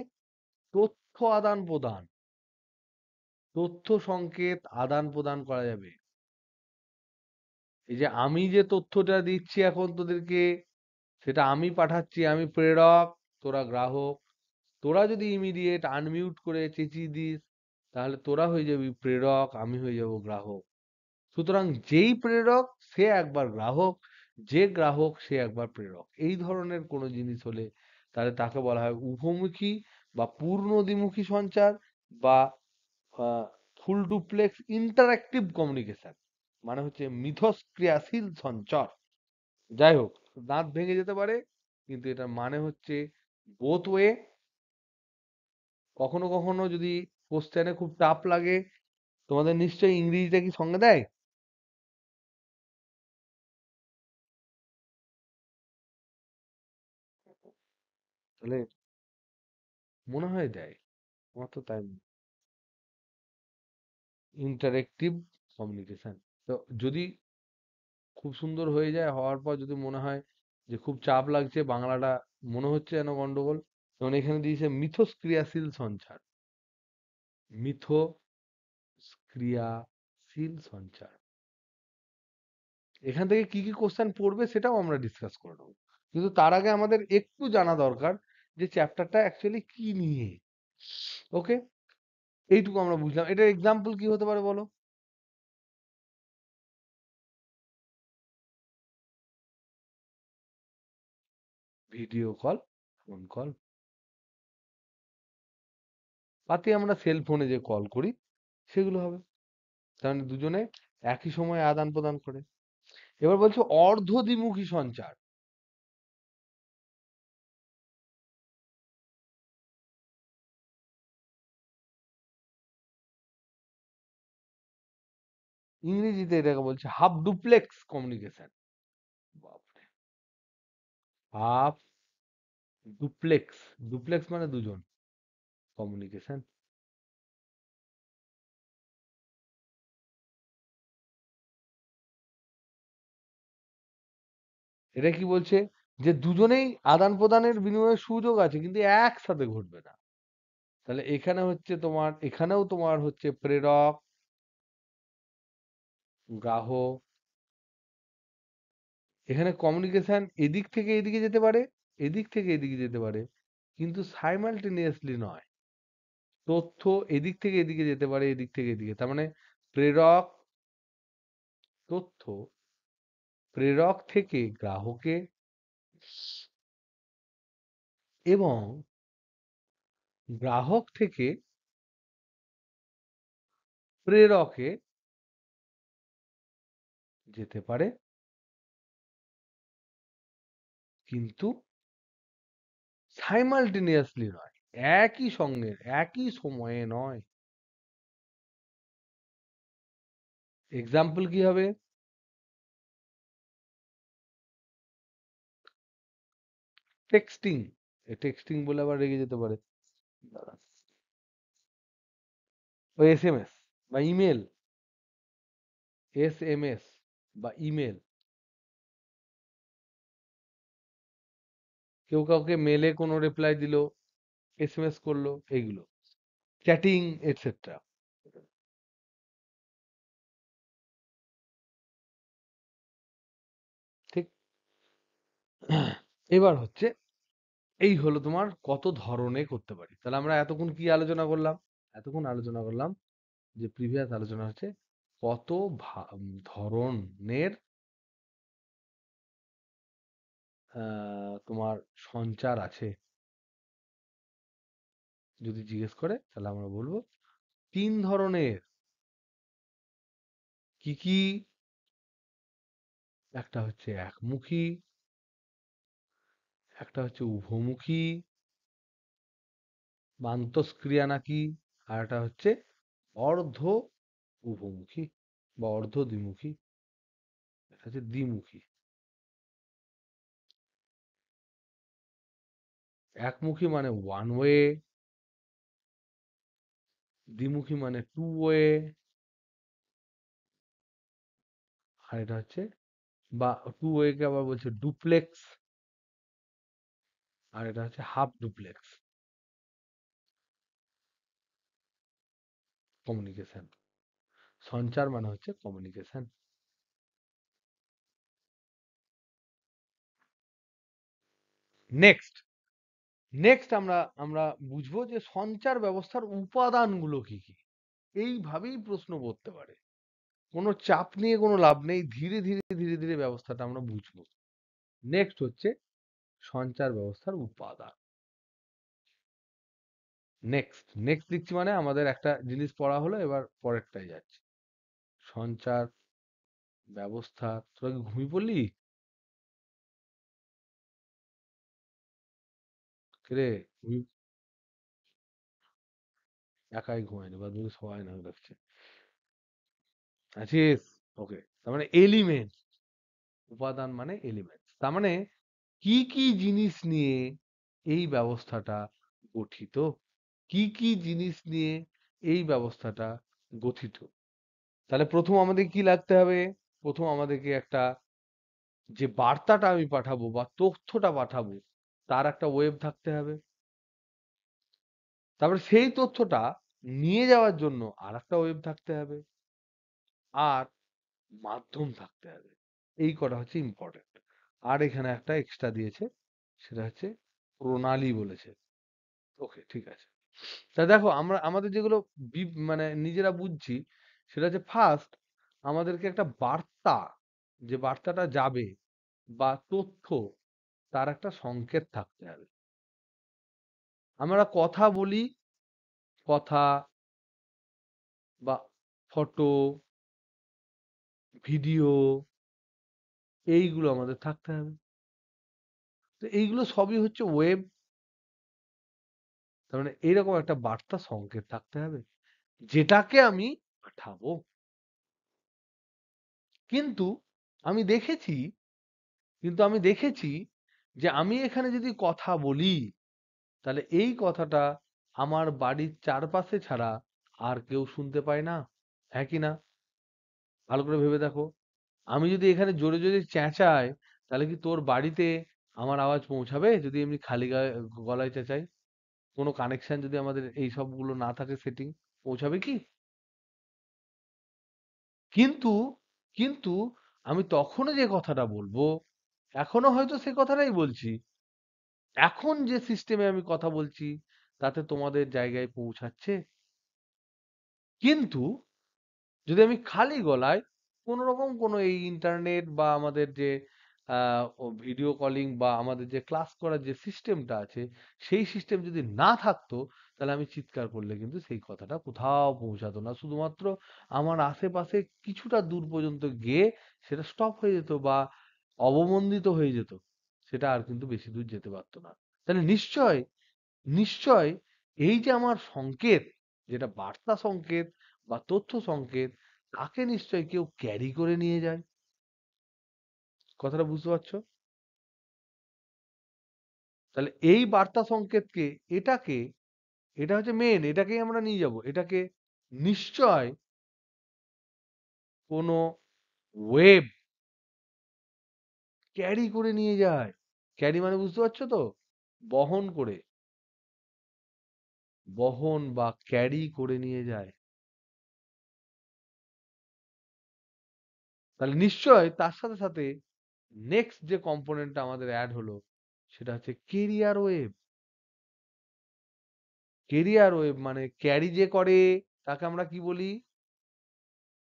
তথ্য আদান প্রদান, তথ্য সংকেত আদান প্রদান করা যাবে। এই যে আমি যে তথ্যটা দিচ্ছি এখন তোদেরকে, সেটা আমি পাঠাচ্ছি, আমি প্রেরক, তোরা গ্রাহক। তোরা যদি ইমিডিয়েট আনমিউট করে চেঁচিয়ে দিস, তাহলে তোরা হয়ে যাবি প্রেরক, আমি হয়ে যাব গ্রাহক। সুতরাং যেই প্রেরক সে একবার গ্রাহক, যে গ্রাহক সে একবার প্রেরক। এই ধরনের কোনো জিনিস হলে তাহলে তাকে বলা হয় উভমুখী বা পূর্ণ দ্বিমুখী সঞ্চার, বা ফুল ডুপ্লেক্স ইন্টারঅ্যাক্টিভ কমিউনিকেশন, মানে হচ্ছে মিথস্ক্রিয়াশীল সঞ্চার। যাই হোক, দাঁত ভেঙে যেতে পারে, কিন্তু এটার মানে হচ্ছে বোথ ওয়ে। কখনো কখনো যদি কোশ্চেনে খুব টাফ লাগে, তোমাদের নিশ্চয়ই ইংরেজিটা কি সঙ্গে দেয়? তাহলে মনে হয় দেয়, আমার তো তাই। Interactive communication. তো যদি খুব সুন্দর হয়ে যায়, হওয়ার পর যদি মনে হয় যে খুব চাপ লাগছে, বাংলাটা মনে হচ্ছে যেন গন্ডগোল, যেমন এখানে দিয়েছে মিথস্ক্রিয়াশীল সঞ্চার। মিথস্ক্রিয়াশীল সঞ্চার, এখান থেকে কি কি কোশ্চেন পড়বে সেটাও আমরা ডিসকাস করে নেবো। কিন্তু তার আগে আমাদের একটু জানা দরকার যে চ্যাপ্টারটা অ্যাকচুয়ালি কি নিয়ে। ওকে, এইটুকু আমরা বুঝলাম। এটার এক্সাম্পল কি হতে পারে বলো? Video call, phone call. তাতে আমরা সেল ফোনে যে কল করি সেগুলো হবে। তার মানে দুজনে একই সময়ে আদান প্রদান করে। এবার বলছে অর্ধ দ্বিমুখী সঞ্চার। ইংরেজিতে এটাকে বলছে হাফ ডুপ্লেক্স কমিউনিকেশন। বাপরে! হাফ ডুপ্লেক্স, ডুপ্লেক্স মানে দুজন, কমিউনিকেশন। এটা কি বলছে? যে দুজনেই আদান প্রদানের বিনিময়ের সুযোগ আছে কিন্তু একসাথে ঘটবে না। তাহলে এখানে হচ্ছে তোমার, এখানেও তোমার হচ্ছে প্রেরক, গ্রাহক, এখানে কমিউনিকেশন এদিক থেকে এদিকে যেতে পারে, এদিক থেকে এদিকে যেতে পারে, কিন্তু সাইমালটেনিয়াসলি নয়। তথ্য এদিক থেকে এদিকে যেতে পারে, এদিক থেকে এদিকে। তার মানে প্রেরক তথ্য প্রেরক থেকে গ্রাহকে এবং গ্রাহক থেকে প্রেরকে যেতে পারে, কিন্তু সাইমালটেনিয়াসলি নয়, একই সঙ্গে একই সময়ে নয়। এক্সাম্পল কি হবে? টেক্সটিং। টেক্সটিং বলে আবার রেগে যেতে পারে। দাঁড়া। ও এসএমএস বা ইমেল, এসএমএস বা ইমেল, কেউ কাউকে মেলে কোনো রিপ্লাই দিল, এসএমএস করলো, এইগুলো চ্যাটিং এটসেট্রা। ঠিক। এবার হচ্ছে এই হলো তোমার কত ধরনে করতে পারি। তাহলে আমরা এতক্ষণ কি আলোচনা করলাম? এতক্ষণ আলোচনা করলাম যে প্রিভিয়াস আলোচনা হচ্ছে কত ধরনের তোমার সঞ্চার আছে। যদি জিজ্ঞেস করে তাহলে আমরা বলবো ৩ ধরনের। কি কি? একটা হচ্ছে একমুখী, একটা হচ্ছে উভমুখী বা আন্তঃক্রিয়া নাকি, আর একটা হচ্ছে অর্ধ উভমুখী বা অর্ধ দ্বিমুখী, এটা হচ্ছে দ্বিমুখী। একমুখী মানে ওয়ান ওয়ে, দ্বিমুখী মানে টু ওয়ে, আর এটা হচ্ছে বা টু ওয়ে কে আবার বলছে ডুপ্লেক্স, আর এটা হচ্ছে হাফ ডুপ্লেক্স কমিউনিকেশন। সঞ্চার মানে হচ্ছে কমিউনিকেশন। নেক্সট, নেক্সট আমরা আমরা বুঝবো যে সঞ্চার ব্যবস্থার উপাদানগুলো কি কি। এইভাবেই প্রশ্ন করতে পারে। কোনো চাপ নিয়ে কোনো লাভ নেই, ধীরে ধীরে ধীরে ধীরে ব্যবস্থাটা আমরা বুঝবো। নেক্সট হচ্ছে সঞ্চার ব্যবস্থার উপাদান। নেক্সট নেক্সট লিখছি মানে আমাদের একটা জিনিস পড়া হলো, এবার পরেরটাই যাচ্ছে। সঞ্চার ব্যবস্থা। তোরা কি ঘুমিয়ে পড়লি? রে একাই ঘুমায়নি, বাদ বাকি সবাই নাক ডাকছে। আছিস? ওকে। তার মানে এলিমেন্ট, উপাদান মানে এলিমেন্ট। তার মানে কি কি জিনিস নিয়ে এই ব্যবস্থাটা গঠিত, কি কি জিনিস নিয়ে এই ব্যবস্থাটা গঠিত। তাহলে প্রথম আমাদের কি লাগতে হবে? প্রথম আমাদেরকে একটা, যে বার্তাটা আমি পাঠাবো বা তথ্যটা পাঠাবো, তার একটা ওয়েব থাকতে হবে। তারপরে সেই তথ্যটা নিয়ে যাওয়ার জন্য আর একটা ওয়েব থাকতে হবে, আর মাধ্যম থাকতে হবে। এই কটা হচ্ছে ইম্পর্টেন্ট। আর এখানে একটা এক্সট্রা দিয়েছে, সেটা হচ্ছে প্রণালী বলেছে। ওকে, ঠিক আছে। তা দেখো আমরা আমাদের যেগুলো মানে নিজেরা বুঝছি, সেটা হচ্ছে ফার্স্ট আমাদেরকে একটা বার্তা, যে বার্তাটা যাবে বা তথ্য, তার একটা সংকেত থাকতে হবে। আমরা কথা বলি, কথা বা ফটো, ভিডিও এইগুলো আমাদের থাকতে হবে। তো এইগুলো সবই হচ্ছে ওয়েব। তার মানে এইরকম একটা বার্তা সংকেত থাকতে হবে যেটাকে আমি পাঠাবো। কিন্তু আমি দেখেছি আমি দেখেছি যে আমি এখানে যদি কথা বলি তাহলে এই কথাটা আমার বাড়ির চারপাশে ছাড়া আর কেউ শুনতে পায় না। হ্যাঁ কি না? ভালো করে ভেবে দেখো। আমি যদি এখানে জোরে জোরে চেঁচাই তাহলে কি তোর বাড়িতে আমার আওয়াজ পৌঁছাবে যদি এমনি খালি গলায় চেঁচাই? কোনো কানেকশন যদি আমাদের এই সবগুলো না থাকে, সেটিং পৌঁছাবে কি? কিন্তু কিন্তু আমি তখনও যে কথাটা বলবো, এখনো হয়তো সে কথাটাই বলছি। এখন যে সিস্টেমে আমি কথা বলছি তাতে তোমাদের জায়গায় পৌঁছাচ্ছে। কিন্তু যদি আমি খালি গলায় কোনো রকম কোনো এই ইন্টারনেট বা আমাদের যে ভিডিও কলিং বা আমাদের যে ক্লাস করার যে সিস্টেমটা আছে সেই সিস্টেম যদি না থাকতো তাহলে আমি চিৎকার করলে কিন্তু সেই কথাটা কোথাও পৌঁছাতো না, শুধুমাত্র আমার আশেপাশে কিছুটা দূর পর্যন্ত গিয়ে সেটা স্টপ হয়ে যেত বা অবমন্দিত হয়ে যেত, সেটা আর কিন্তু বেশি দূর যেতে পারতো না। তাহলে নিশ্চয় নিশ্চয় এই যে আমার সংকেত, যেটা বার্তা সংকেত বা তথ্য সংকেত, তাকে নিশ্চয়ই কেউ ক্যারি করে নিয়ে যায়। কথাটা বুঝতে পারছো? তাহলে এই বার্তা সংকেতকে, এটাকে, এটা হচ্ছে মেন, এটাকেই আমরা নিয়ে যাব। এটাকে নিশ্চয় কোনো ওয়েব ক্যারি করে নিয়ে যায়। ক্যারি মানে বুঝতে পারছো তো? বহন করে, বহন বা ক্যারি করে নিয়ে যায়। তাহলে নিশ্চয় তার সাথে সাথে নেক্সট যে কম্পোনেন্টটা আমাদের অ্যাড হলো সেটা হচ্ছে কেরিয়ার ওয়েভ। কেরিয়ার ওয়েভ মানে ক্যারি যে করে তাকে আমরা কি বলি?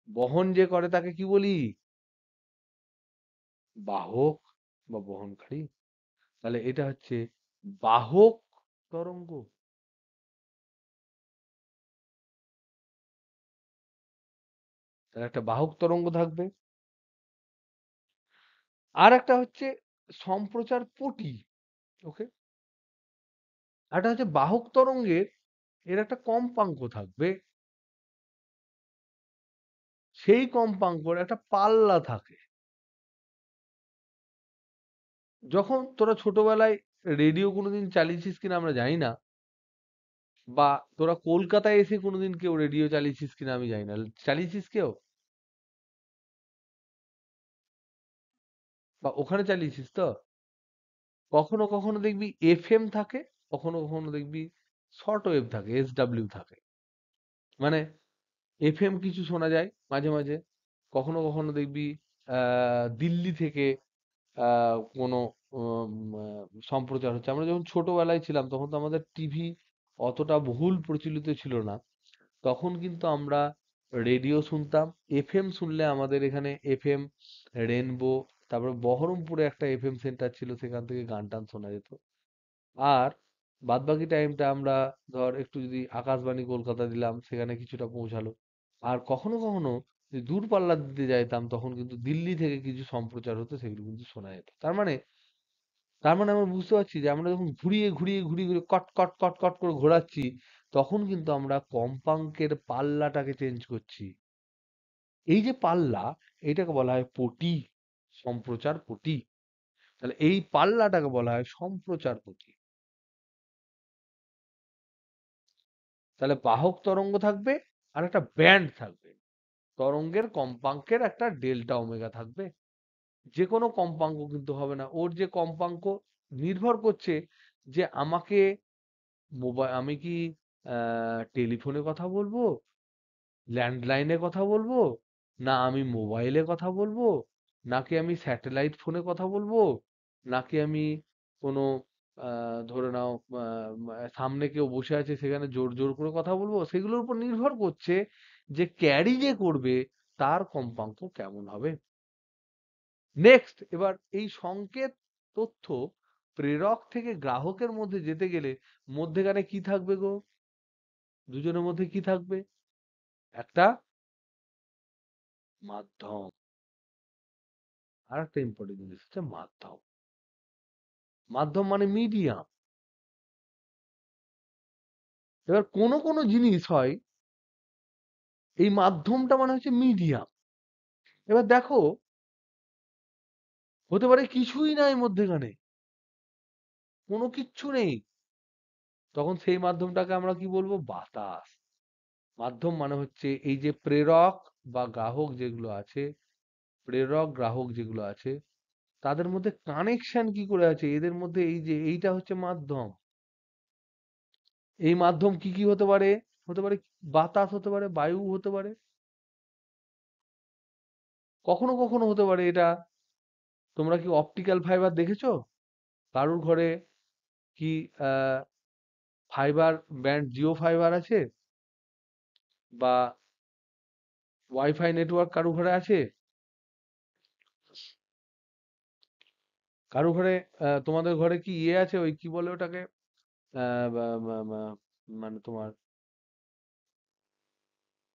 বহন যে করে তাকে কি বলি? বাহক বা বহনকারী। তাহলে এটা হচ্ছে বাহক তরঙ্গ। তাহলে একটা বাহক তরঙ্গ থাকবে। আর একটা হচ্ছে সম্প্রচার পটি। ওকে, একটা হচ্ছে বাহক তরঙ্গের, এর একটা কম্পাঙ্ক থাকবে। সেই কম্পাঙ্কর একটা পাল্লা থাকে। যখন তোরা ছোটবেলায় রেডিও কোনোদিন চালিয়েছিস কিনা আমরা জানি না, বা তোরা কলকাতায় এসে কোনোদিন কেউ রেডিও চালিয়েছিস কিনা আমি জানি না, চালিয়েছিস কেউ? বা ওখানে চালিয়েছিস তো? কখনো কখনো দেখবি এফএম থাকে, কখনো কখনো দেখবি শর্ট ওয়েভ থাকে, এসডব্লিউ থাকে। মানে এফএম কিছু শোনা যায় মাঝে মাঝে, কখনো কখনো দেখবি দিল্লি থেকে কোনো সম্প্রচার হচ্ছে। আমরা যখন ছোটবেলায় ছিলাম তখন তো আমাদের টিভি অতটা বহুল প্রচলিত ছিল না, তখন কিন্তু আমরা রেডিও শুনতাম। এফএম শুনলে আমাদের এখানে এফএম রেনবো, তারপরে বহরমপুরে একটা এফএম সেন্টার ছিল, সেখান থেকে গান টান শোনা যেত। আর বাদবাকি টাইমটা আমরা ধর একটু যদি আকাশবাণী কলকাতা দিলাম সেখানে কিছুটা পৌঁছালো। আর কখনো কখনো যদি দূরপাল্লা দিতে যাইতাম তখন কিন্তু দিল্লি থেকে কিছু সম্প্রচার হতো, সেগুলো কিন্তু শোনা যেত। তার মানে আমরা বুঝতে পারছি যে আমরা যখন ঘুরিয়ে ঘুরিয়ে ঘুরিয়ে ঘুরিয়ে কট কট কট কট করে ঘোরাচ্ছি, তখন কিন্তু আমরা কম্পাঙ্কের পাল্লাটাকে চেঞ্জ করছি। এই যে পাল্লা, এটাকে বলা হয় পটি, সম্প্রচার পটি। তাহলে এই পাল্লাটাকে বলা হয় সম্প্রচার পটি। তাহলে বাহক তরঙ্গ থাকবে আর একটা ব্যান্ড থাকবে। তরঙ্গের কম্পাঙ্কের একটা ডেল্টা ওমেগা থাকবে। যে কোনো কম্পাঙ্ক কিন্তু হবে না, ওর যে কম্পাঙ্ক নির্ভর করছে যে আমাকে আমি কি টেলিফোনে কথা বলবো, ল্যান্ডলাইনে কথা বলবো, না আমি মোবাইলে কথা বলবো, নাকি আমি স্যাটেলাইট ফোনে কথা বলবো, নাকি আমি কোনো ধরে নাও সামনে কেউ বসে আছে সেখানে জোর জোর করে কথা বলবো, সেগুলোর উপর নির্ভর করছে যে ক্যারি যে করবে তার কম্পাঙ্ক কেমন হবে। নেক্সট, এবার এই সংকেত তথ্য প্রেরক থেকে গ্রাহকের মধ্যে যেতে গেলে মধ্যেখানে কি থাকবে গো? দুজনের মধ্যে কি থাকবে? একটা মাধ্যম। আর একটা ইম্পর্টেন্ট জিনিস হচ্ছে মাধ্যম। মাধ্যম মানে মিডিয়াম। এবার কোনো কোনো জিনিস হয়, এই মাধ্যমটা মানে হচ্ছে মিডিয়াম। এবার দেখো, হতে পারে কিছুই নাই মধ্যেখানে, কোনো কিচ্ছু নেই, তখন সেই মাধ্যমটাকে আমরা কি বলবো? বাতাস। মাধ্যম মানে হচ্ছে এই যে প্রেরক বা গ্রাহক যেগুলো আছে, প্রেরক গ্রাহক যেগুলো আছে, তাদের মধ্যে কানেকশন কি করে আছে, এদের মধ্যে এই যে এইটা হচ্ছে মাধ্যম। এই মাধ্যম কি কি হতে পারে? হতে পারে বাতাস, হতে পারে বায়ু, হতে পারে কখনো কখনো হতে পারে এটা। তোমরা কি অপটিক্যাল ফাইবার দেখেছো? কারুর ঘরে কি ফাইবার ব্যান্ড জিও ফাইবার আছে, বা ওয়াইফাই নেটওয়ার্ক কারু ঘরে আছে? কারু ঘরে তোমাদের ঘরে কি ইয়ে আছে, ওই কি বলে ওটাকে, মানে তোমার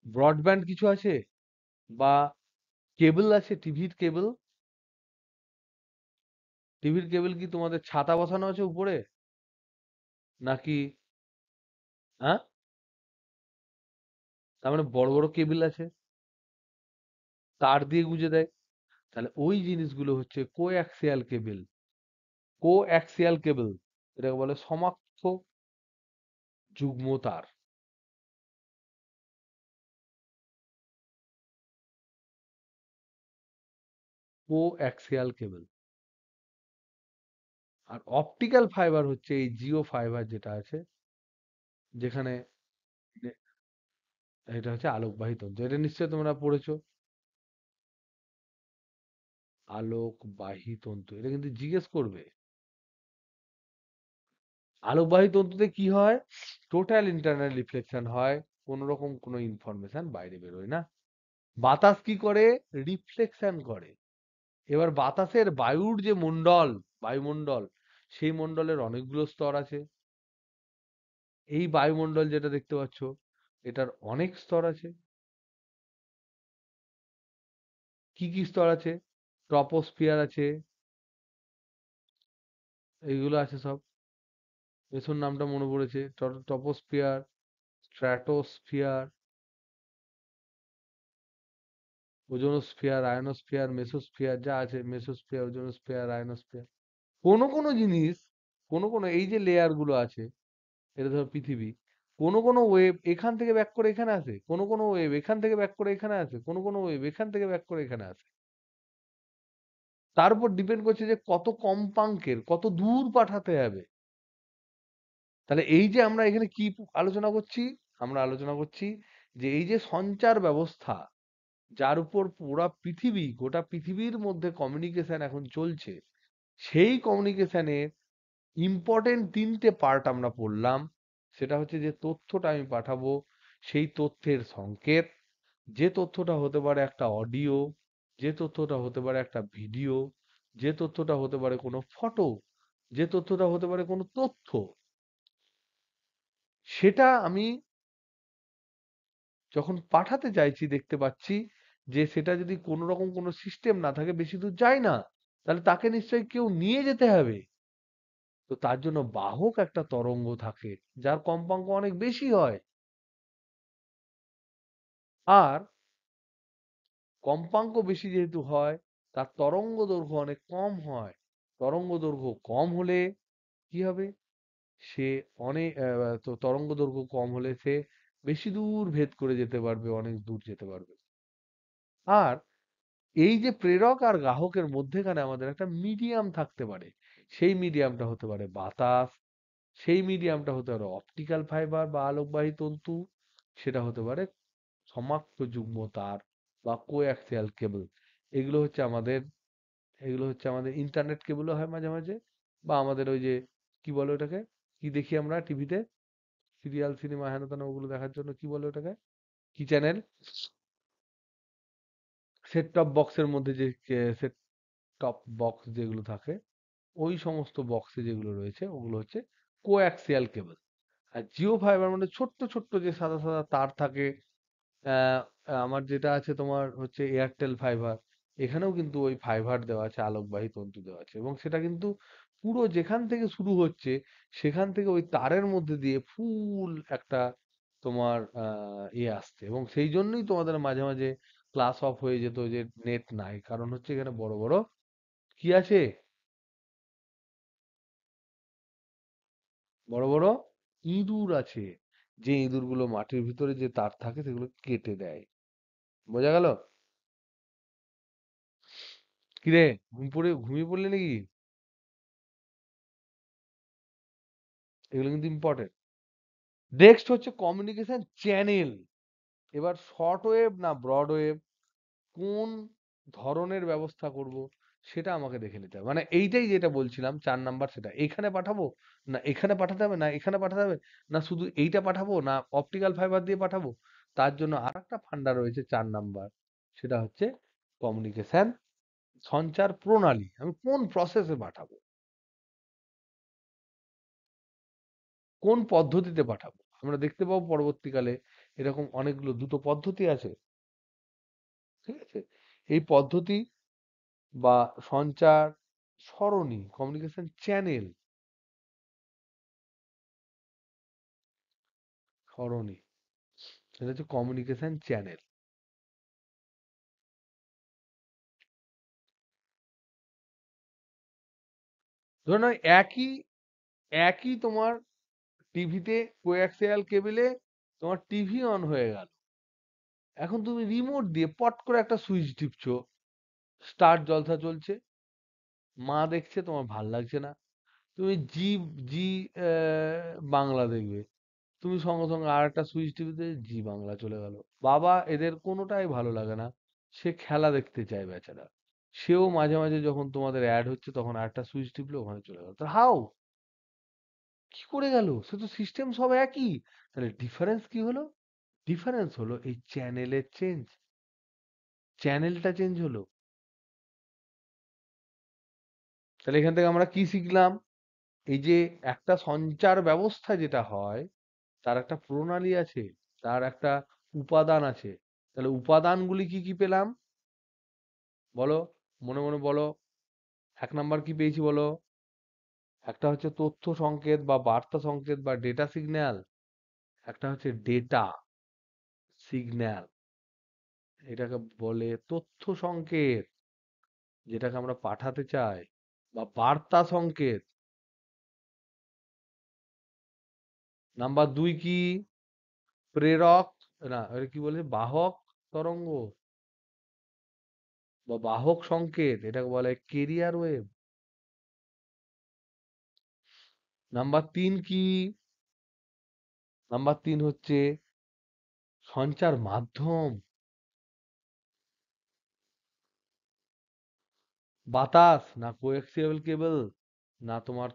ব্রডব্যান্ড কিছু আছে, বা কেবল আছে, টিভির কেবল? টিভির কেবল কি তোমাদের ছাতা বসানো আছে উপরে, নাকি? হ্যাঁ, তার মানে বড় বড় কেবল আছে, তার দিয়ে গুঁজে দেয়। তাহলে ওই জিনিসগুলো হচ্ছে কোঅ্যাক্সিয়াল কেবল। কোঅ্যাক্সিয়াল কেবল এটাকে বলে সমাক্ষ যুগ্ম তার। Coaxial cable. আর অপটিক্যাল ফাইবার হচ্ছে এই জিও ফাইবার যেটা আছে, যেখানে এটা হচ্ছে আলোকবাহী তন্তু। এটা নিশ্চয়ই তোমরা পড়েছো, আলোকবাহী তন্তু। এটা কিন্তু জিজ্ঞেস করবে। আলোকবাহী তন্তুতে কি হয়? টোটাল ইন্টারনাল রিফ্লেকশন হয়, কোন রকম কোনো ইনফরমেশন বাইরে বেরোয় না। বাতাস কি করে? রিফ্লেকশন করে। এবার বাতাসের বায়ুর যে মণ্ডল, বায়ুমণ্ডল, সেই মণ্ডলের অনেকগুলো স্তর আছে। এই বায়ুমণ্ডল যেটা দেখতে পাচ্ছ, এটার অনেক স্তর আছে। কি কি স্তর আছে? ট্রপোস্ফিয়ার আছে, এইগুলো আছে সব। এসব নামটা মনে পড়েছে, troposphere, stratosphere, ozonosphere, ionosphere, mesosphere, যা আছে, মেসোস্ফিয়ার, ওজোনোস্ফিয়ার, আয়নোস্ফিয়ার। কোনো কোনো জিনিস, কোনো কোনো এই যে লেয়ার গুলো আছে, এটা ধরো পৃথিবী, কোনো কোনো ওয়েভ এখান থেকে ব্যাক করে এখানে আসে, কোনো কোনো ওয়েভ এখান থেকে ব্যাক করে এখানে আসে, কোনো কোনো ওয়েভ এখান থেকে ব্যাক করে এখানে আসে। তার উপর ডিপেন্ড করছে যে কত কম্পাঙ্কের, কত দূর পাঠাতে হবে। তাহলে এই যে আমরা এখানে কি আলোচনা করছি? আমরা আলোচনা করছি যে এই যে সঞ্চার ব্যবস্থা, যার উপর পুরা পৃথিবী, গোটা পৃথিবীর মধ্যে কমিউনিকেশন এখন চলছে, সেই কমিউনিকেশনের ইম্পর্টেন্ট তিনটে পার্ট আমরা পড়লাম। সেটা হচ্ছে যে তথ্যটা আমি পাঠাবো, সেই তথ্যের সংকেত, যে তথ্যটা হতে পারে একটা অডিও, যে তথ্যটা হতে পারে একটা ভিডিও, যে তথ্যটা হতে পারে কোনো ফটো, যে তথ্যটা হতে পারে কোনো তথ্য, সেটা আমি যখন পাঠাতে চাইছি, দেখতে পাচ্ছি যে সেটা যদি কোনো রকম কোনো সিস্টেম না থাকে, বেশি দূর যায় না, তাহলে তাকে নিশ্চয়ই কেউ নিয়ে যেতে হবে। তো তার জন্য বাহক একটা তরঙ্গ থাকে, যার কম্পাঙ্ক অনেক বেশি হয়। আর কম্পাঙ্ক বেশি যেহেতু হয়, তার তরঙ্গ দৈর্ঘ্য অনেক কম হয়। তরঙ্গ দৈর্ঘ্য কম হলে কি হবে? সে অনেক তো তরঙ্গ দৈর্ঘ্য কম হলে সে বেশি দূর ভেদ করে যেতে পারবে, অনেক দূর যেতে পারবে। আর এই যে প্রেরক আর গ্রাহকের মধ্যেখানে আমাদের একটা মিডিয়াম থাকতে পারে। সেই মিডিয়ামটা হতে পারে বাতাস, সেই মিডিয়ামটা হতে পারে অপটিক্যাল ফাইবার বা আলোকবাহী তন্তু, সেটা হতে পারে সমাক্ষ যুগ্ম তার বা কোঅ্যাক্সিয়াল কেবল। এগুলো হচ্ছে আমাদের, এগুলো হচ্ছে আমাদের ইন্টারনেট কেবলও হয় মাঝে মাঝে, বা আমাদের ওই যে কি বলে ওটাকে, কি দেখি আমরা টিভিতে, সিরিয়াল, সিনেমা, হেন তেন, ওগুলো দেখার জন্য কি বলে ওটাকে, কি চ্যানেল, সেট টপ বক্সের মধ্যে যে সেট টপ বক্স যেগুলো থাকে, ওই সমস্ত বক্সে যেগুলো রয়েছে, ওগুলো হচ্ছে কোঅ্যাক্সিয়াল কেবল। আর জিও ফাইবার মানে ছোট্ট ছোট্ট যে সাদা সাদা তার থাকে। আহ, আমার যেটা আছে তোমার হচ্ছে এয়ারটেল ফাইবার, এখানেও কিন্তু ওই ফাইবার দেওয়া আছে, আলোকবাহী তন্তু দেওয়া আছে, এবং সেটা কিন্তু পুরো যেখান থেকে শুরু হচ্ছে সেখান থেকে ওই তারের মধ্যে দিয়ে ফুল একটা তোমার আসছে, এবং সেই জন্যই তোমাদের মাঝে মাঝে ক্লাস অফ হয়ে যেত যে নেট নাই, কারণ হচ্ছে এখানে বড় বড় কি আছে, বড় বড় ইঁদুর আছে, যে ইঁদুরগুলো মাটির ভিতরে যে তার থাকে সেগুলো কেটে দেয়। বোঝা গেল? কিরে, ঘুমিয়ে পড়লি নাকি? এগুলো কিন্তু ইম্পর্টেন্ট। নেক্সট হচ্ছে কমিউনিকেশন চ্যানেল। এবার শর্ট ওয়েভ না ব্রড ওয়েভ, কোন ধরনের ব্যবস্থা করব সেটা আমাকে দেখে নিতে হবে। মানে এইটাই যেটা বলছিলাম 4 নাম্বার, সেটা এখানে পাঠাবো না এখানে পাঠাতে হবে, না এখানে পাঠাতে হবে, না শুধু এইটা পাঠাবো, না অপটিক্যাল ফাইবার দিয়ে পাঠাবো। তার জন্য আর একটা ফান্ডা রয়েছে 4 নাম্বার, সেটা হচ্ছে কমিউনিকেশন সঞ্চার প্রণালী। আমি কোন প্রসেসে পাঠাবো, কোন পদ্ধতিতে পাঠাবো। আমরা দেখতে পাবো পরবর্তীকালে এরকম অনেকগুলো দুটো পদ্ধতি আছে, ঠিক আছে? এই পদ্ধতি বা সঞ্চার সরণি, কমিউনিকেশন চ্যানেল, সরণি, সেটা হচ্ছে কমিউনিকেশন চ্যানেল। ধরে নাও একই একই তোমার টিভিতে কোয়াক্সিয়াল কেবলে তোমার টিভি অন হয়ে গেল। এখন তুমি রিমোট দিয়ে পট করে একটা সুইচ টিপছো, স্টার জলসা চলছে, মা দেখছে, তোমার ভাল লাগছে না, তুমি জি জি বাংলা দেখবে, তুমি সঙ্গে সঙ্গে আর একটা সুইচ টিভিতে জি বাংলা চলে গেল। বাবা এদের কোনোটাই ভালো লাগে না, সে খেলা দেখতে চায় বেচারা, সেও মাঝে মাঝে যখন তোমাদের অ্যাড হচ্ছে তখন আরেকটা সুইচ টিপলে ওখানে চলে গেল। তো হাউ, কি করে গেল? সে তো সিস্টেম সব একই, তাহলে ডিফারেন্স কি হলো? ডিফারেন্স হলো এই চ্যানেলের চেঞ্জ, চ্যানেলটা চেঞ্জ হলো। তাহলে এখান থেকে আমরা কি শিখলাম? এই যে একটা সঞ্চার ব্যবস্থা যেটা হয় তার একটা প্রণালী আছে, তার একটা উপাদান আছে। তাহলে উপাদানগুলি কি কি পেলাম বলো, মনে মনে বলো। 1 নাম্বার কি পেয়েছি বলো? একটা হচ্ছে তথ্য সংকেত বা বার্তা সংকেত বা ডেটা সিগন্যাল, একটা হচ্ছে ডেটা সিগন্যাল, এটাকে বলে তথ্য সংকেত, যেটাকে আমরা পাঠাতে চাই, বা বার্তা সংকেত। নাম্বার 2 কি? প্রেরক, না এটা কি বলে, বাহক তরঙ্গ বা বাহক সংকেত, এটাকে বলে কেরিয়ার ওয়েভ। নাম্বার 3 কি? নাম্বার 3 হচ্ছে সঞ্চার মাধ্যম, বাতাস না কোএক্সিয়াল কেবল, না তোমার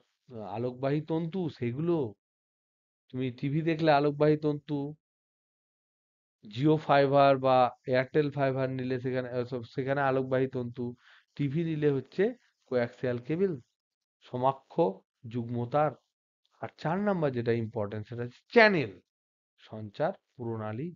আলোকবাহী তন্তু সেগুলো। তুমি টিভি দেখলে আলোকবাহী তন্তু, জিও ফাইবার বা এয়ারটেল ফাইবার নিলে সেখানে সেখানে আলোকবাহী তন্তু, টিভি নিলে হচ্ছে কোয়াক্সিয়াল কেবল, সমাক্ষ যুগ্মতার। আর 4 নাম্বার যেটা ইম্পর্টেন্ট সেটা হচ্ছে চ্যানেল, সঞ্চার প্রণালী।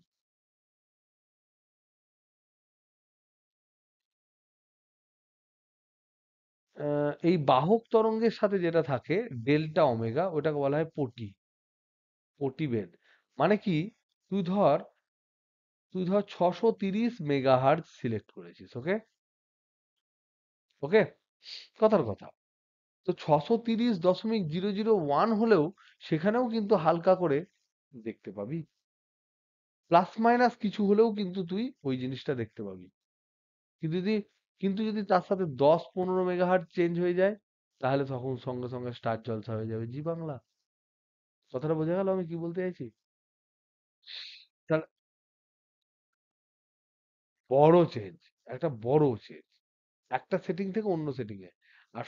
এই বাহক তরঙ্গের সাথে যেটা থাকে ডেল্টা ওমেগা, ওটাকে বলা হয় পটি, পটিবেদ। মানে কি? তুই ধর তুই ধর 630 মেগাহার্জ সিলেক্ট করেছিস, ওকে, ওকে, কথার কথা। তো 630.001 হলেও সেখানেও কিন্তু হালকা করে দেখতে পাবি, প্লাস মাইনাস কিছু হলেও কিন্তু তুই ওই জিনিসটা দেখতে পাবি। কিন্তু যদি কিন্তু যদি তার সাথে 10-15 মেগাহার্জ চেঞ্জ হয়ে যায়, তাহলে তখন সঙ্গে সঙ্গে স্টার জলসা হয়ে যাবে জি বাংলা। কথাটা বোঝা গেল আমি কি বলতে চাইছি? তাহলে বড় চেঞ্জ, একটা বড় চেঞ্জ, একটা সেটিং থেকে অন্য সেটিং এ। আর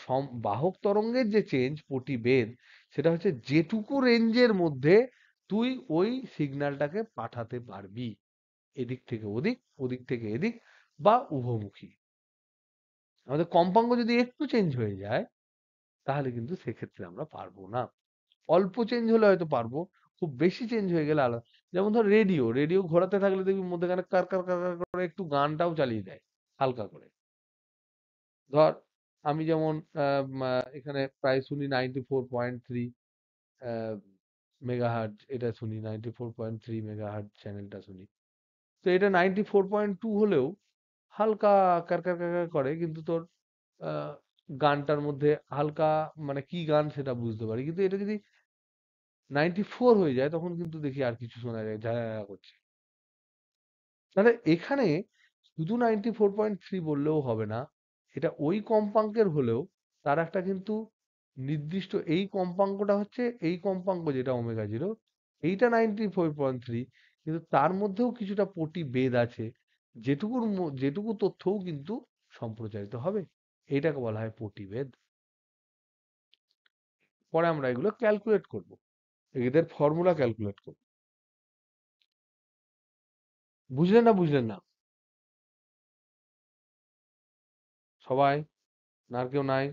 বাহক তরঙ্গের যে চেঞ্জ প্রতিবেদ, সেটা হচ্ছে যেটুকু রেঞ্জের মধ্যে তুই ওই সিগন্যালটাকে পাঠাতে পারবি, এদিক থেকে ওদিক, ওদিক থেকে এদিক, বা উভমুখী। আমাদের কম্পাঙ্ক যদি একটু চেঞ্জ হয়ে যায় তাহলে কিন্তু সেক্ষেত্রে আমরা পারবো না। অল্প চেঞ্জ হলে হয়তো পারবো, খুব বেশি চেঞ্জ হয়ে গেলে আলাদা। যেমন ধর রেডিও ঘোরাতে থাকলে দেখবি মধ্যেখানে কার কার কার কার করে একটু গানটাও চালিয়ে দেয় হালকা করে। ধর আমি যেমন এখানে প্রায় শুনি 94.3 মেগাহার্টজ, এটা শুনি 94.3 মেগাহার্টজ চ্যানেলটা শুনি। তো এটা 94.2 হলেও হালকা কার কার কার কার করে, কিন্তু তোর গানটার মধ্যে হালকা মানে কি গান সেটা বুঝতে পারি। কিন্তু এটা যদি 94 হয়ে যায় তখন কিন্তু দেখি আর কিছু শোনা যায়, যা করছে। তাহলে এখানে শুধু 94.3 বললেও হবে না, এটা ওই কম্পাঙ্কের হলেও তার একটা কিন্তু নির্দিষ্ট এই কম্পাঙ্কটা হচ্ছে এই কম্পাঙ্ক যেটা ওমেগা জিরো, এইটা 94.3, কিন্তু তার মধ্যেও কিছুটা পটিভেদ আছে, যেটুকু তথ্যও কিন্তু সম্প্রচারিত হবে। এইটাকে বলা হয় পটিভেদ। পরে আমরা এগুলো ক্যালকুলেট করব, এদের ফর্মুলা ক্যালকুলেট করব। বুঝলেন না বুঝলেন না সবাই? না আর কেউ নাই?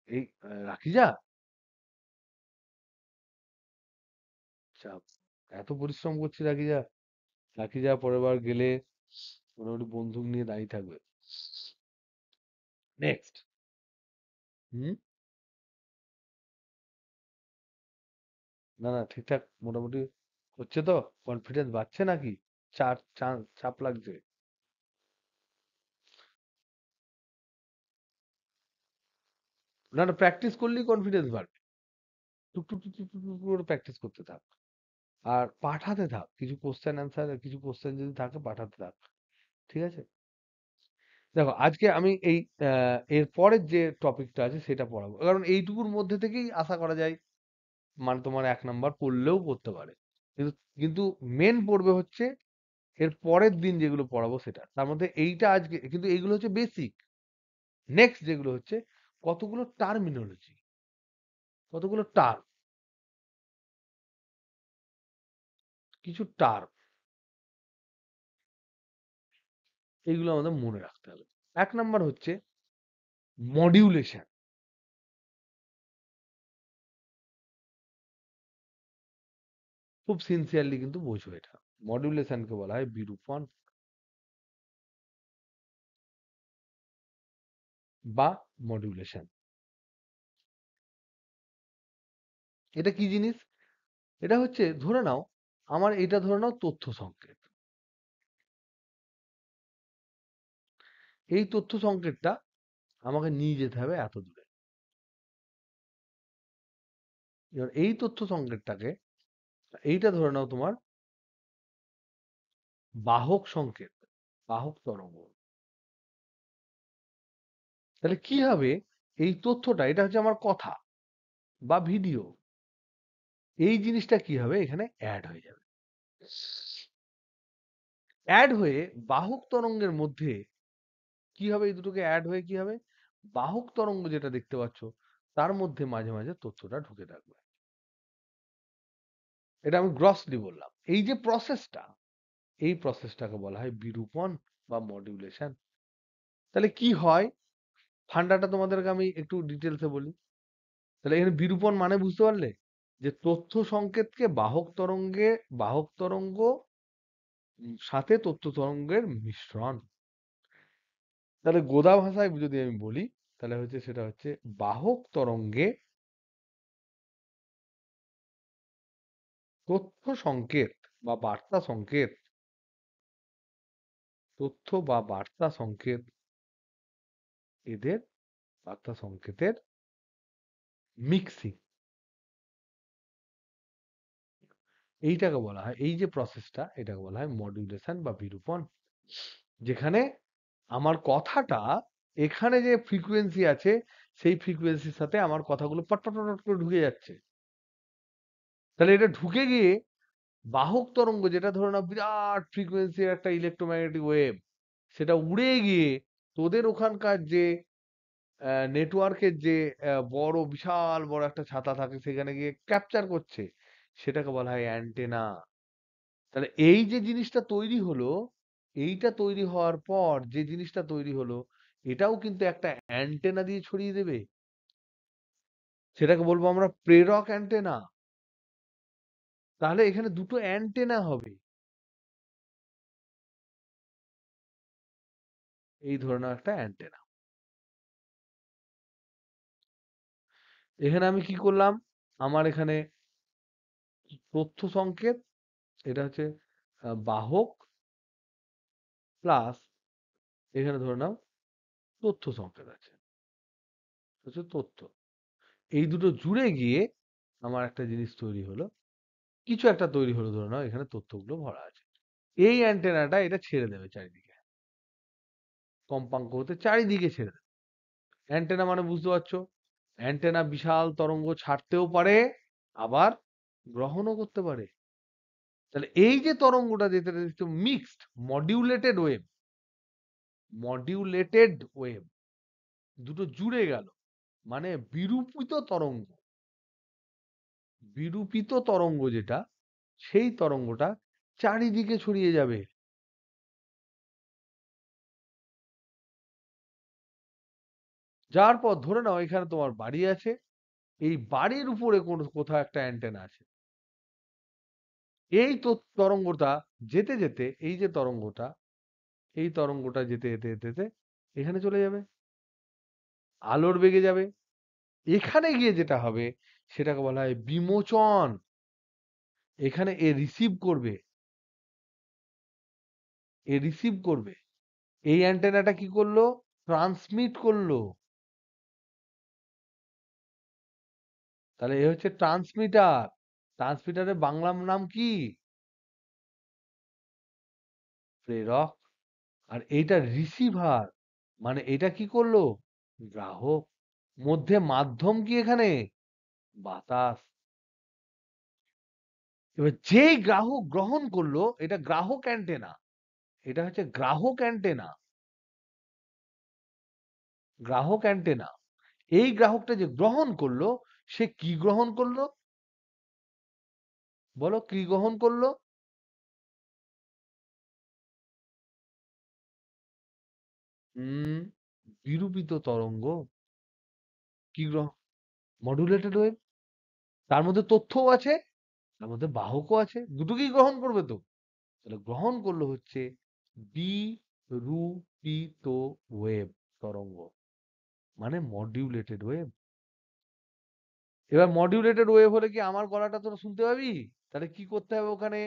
এই রাখি যা চাপ, এত পরিশ্রম করছি রাখি যা। রাখি যা পরের বার গেলে মোটামুটি বন্দুক নিয়ে দাঁড়িয়ে থাকবে। নেক্সট। হুম। না না, ঠিকঠাক মোটামুটি হচ্ছে তো? কনফিডেন্স বাড়ছে নাকি? চাপ লাগছে? না না, প্র্যাকটিস করলেই কনফিডেন্স বাড়বে। টুক টুক টুক টুক টুক টুক করে প্র্যাকটিস করতে থাক। আর পাঠাতে থাক কিছু কোশ্চেন অ্যান্সার, কিছু কোশ্চেন যদি থাকে পাঠাতে থাক। ঠিক আছে? দেখো আজকে আমি এই এর পরের যে টপিকটা আছে সেটা পড়াবো, কারণ এইটুকুর মধ্যে থেকেই আশা করা যায় মানে তোমার 1 নাম্বার পড়লেও পড়তে পারে। কিন্তু কিন্তু মেন পড়বে হচ্ছে এর পরের দিন যেগুলো পড়াবো সেটা। তার মধ্যে এইটা আজকে কিন্তু এইগুলো হচ্ছে বেসিক। নেক্সট যেগুলো হচ্ছে কতগুলো টার্মিনোলজি, কতগুলো টার্ম, কিছু টার্ম, এইগুলো আমাদের মনে রাখতে হবে। 1 নাম্বার হচ্ছে মডিউলেশন। খুব সিনসিয়ারলি কিন্তু বোঝো এটা। মডিউলেশনকে বলা হয় বিরূপণ বা মডিউলেশন। এটা কি জিনিস? এটা হচ্ছে ধরে নাও, আমার এটা ধরে নাও তথ্য সংকেত। এই তথ্য সংকেতটা আমাকে নিয়ে যেতে হবে এত দূরে। এবার এই তথ্য সংকেতটাকে, এইটা ধরে নাও তোমার বাহক সংকেত, বাহক তরঙ্গ। তাহলে কি হবে? এই তথ্যটা, এটা হচ্ছে আমার কথা বা ভিডিও, এই জিনিসটা কি হবে এখানে অ্যাড হয়ে যাবে। অ্যাড হয়ে বাহক তরঙ্গের মধ্যে কি হবে? এই দুটোকে অ্যাড হয়ে কি হবে? বাহক তরঙ্গ যেটা দেখতে পাচ্ছ তার মধ্যে মাঝে মাঝে তথ্যটা ঢুকে থাকবে। এটা আমি গ্রসলি বললাম। এই যে প্রসেসটা, এই প্রসেসটাকে বলা হয় বিরূপণ বা মডিউলেশন। তাহলে কি হয়? ফান্ডাটা তোমাদেরকে আমি একটু ডিটেলসে বলি। তাহলে এখানে বিরূপণ মানে বুঝতে পারলে? যে তথ্য সংকেতকে বাহক তরঙ্গ সাথে তথ্য তরঙ্গের মিশ্রণ। তাহলে গোদা ভাষায় যদি আমি বলি তাহলে হচ্ছে সেটা হচ্ছে বাহক তরঙ্গে তথ্য সংকেত বা বার্তা সংকেত, তথ্য বা বার্তা সংকেত, এদের বার্তা সংকেতের মিক্সিং, এইটাকে বলা হয়, এই যে প্রসেসটা এটাকে বলা হয় মডিউলেশন বা বিরূপণ। যেখানে আমার কথাটা, এখানে যে ফ্রিকোয়েন্সি আছে সেই ফ্রিকোয়েন্সির সাথে আমার কথাগুলো পট পট পট করে ঢুকে যাচ্ছে। তাহলে এটা ঢুকে গিয়ে বাহক তরঙ্গ, যেটা ধরো না বিরাট ফ্রিকোয়েন্সির একটা ইলেকট্রোম্যাগনেটিক ওয়েভ, সেটা উড়ে গিয়ে তোদের ওখানকার যে নেটওয়ার্কের যে বড় বিশাল বড় একটা ছাতা থাকে সেখানে গিয়ে ক্যাপচার করছে, সেটাকে বলা হয় অ্যান্টেনা। তাহলে এই যে জিনিসটা তৈরি হলো, এইটা তৈরি হওয়ার পর যে জিনিসটা তৈরি হলো, এটাও কিন্তু একটা অ্যান্টেনা দিয়ে ছড়িয়ে দেবে। সেটাকে বলবো আমরা প্রেরক অ্যান্টেনা। তাহলে এখানে দুটো অ্যান্টেনা হবে। এই ধরে নাও একটা অ্যান্টেনা। এখানে আমি কি করলাম? আমার এখানে তথ্য সংকেত, এটা হচ্ছে বাহক, প্লাস এখানে ধরে নাও তথ্য সংকেত আছে, হচ্ছে তথ্য। এই দুটো জুড়ে গিয়ে আমার একটা জিনিস তৈরি হলো, কিছু একটা তৈরি হলো, ধরে নাও এখানে তথ্যগুলো ভরা আছে। এই অ্যান্টেনাটা এটা ছেড়ে দেবে চারিদিকে, কম্পাঙ্ক হতে চারিদিকে ছেড়ে দেবে। অ্যান্টেনা মানে বুঝতে পারছো, অ্যান্টেনা বিশাল তরঙ্গ ছাড়তেও পারে, আবার গ্রহণও করতে পারে। তাহলে এই যে তরঙ্গটা যেটা দেখছো মিক্সড মডিউলেটেড ওয়েভ, মডিউলেটেড ওয়েভ, দুটো জুড়ে গেল, মানে বিরূপিত তরঙ্গ। বিরূপিত তরঙ্গ যেটা, সেই তরঙ্গটা চারিদিকে ছড়িয়ে যাবে। যার পর ধরে নাও এখানে তোমার বাড়ি আছে, এই বাড়ির উপরে কোথাও একটা অ্যান্টেনা আছে। এই তো তরঙ্গটা যেতে যেতে, এই যে তরঙ্গটা, এই তরঙ্গটা যেতে যেতে যেতে যেতে এখানে চলে যাবে, আলোর বেগে যাবে। এখানে গিয়ে যেটা হবে সেটাকে বলা হয় বিমোচন। এখানে এ রিসিভ করবে, এ রিসিভ করবে। এই অ্যান্টেনাটা কি করলো? ট্রান্সমিট করলো। তাহলে এ হচ্ছে ট্রান্সমিটার। ট্রান্সমিটারের বাংলা নাম কি? প্রেরক। আর এইটা রিসিভার, মানে এটা কি করলো? গ্রাহক। মধ্যে মাধ্যম কি এখানে? বাতাস। এবার যেই গ্রাহক গ্রহণ করলো, এটা গ্রাহক অ্যান্টেনা, এটা হচ্ছে গ্রাহক অ্যান্টেনা, গ্রাহক অ্যান্টেনা। এই গ্রাহকটা যে গ্রহণ করলো, সে কি গ্রহণ করলো? বলো কি গ্রহণ করলো? হুম, বিরূপিত তরঙ্গ। কি গ্রহণ? Modulated wave. তার মধ্যে তথ্যও আছে, তার মধ্যে বাহকও আছে, দুটোকেই গ্রহণ করবে তো। তাহলে গ্রহণ করলো হচ্ছে বিরূপিত ওয়েভ, তরঙ্গ, মানে মডিউলেটেড ওয়েভ। এবার মডিউলেটেড ওয়েভ হলে কি আমার গলাটা তোরা শুনতে পাবি? তাহলে কি করতে হবে ওখানে?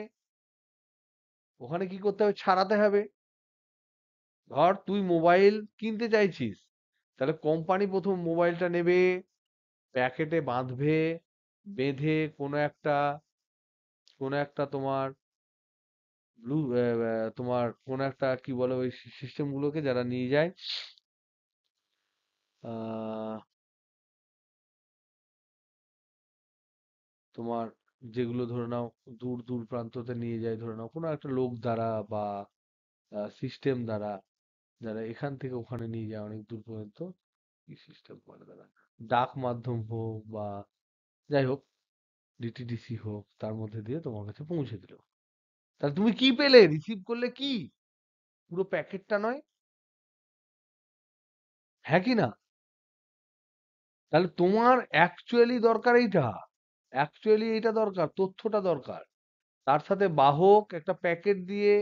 ওখানে কি করতে হবে? ছাড়াতে হবে। ধর তুই মোবাইল কিনতে চাইছিস, তাহলে কোম্পানি প্রথম মোবাইলটা নেবে, প্যাকেটে বাঁধবে, বেঁধে কোনো একটা তোমার ব্লু তোমার কোনো একটা কি বলে ওই সিস্টেম গুলোকে যারা নিয়ে যায়, আহ তোমার যেগুলো ধরে নাও দূর দূর প্রান্ততে নিয়ে যায়, ধরে নাও কোনো একটা লোক দ্বারা বা সিস্টেম দ্বারা, যারা এখান থেকে ওখানে নিয়ে যায় অনেক দূর পর্যন্ত, কি সিস্টেম বলে তারা, ডাক মাধ্যম হোক বা যাই হোক, ডিটিডিসি হোক, তার মধ্যে দিয়ে তোমার কাছে পৌঁছে দিল। তাহলে তুমি কি পেলে? রিসিভ করলে কি? পুরো প্যাকেটটা নয়, হ্যাঁ কি না? তাহলে তোমার অ্যাকচুয়ালি দরকার এইটা, অ্যাকচুয়ালি এইটা দরকার, তথ্যটা দরকার। তার সাথে বাহক একটা প্যাকেট দিয়ে,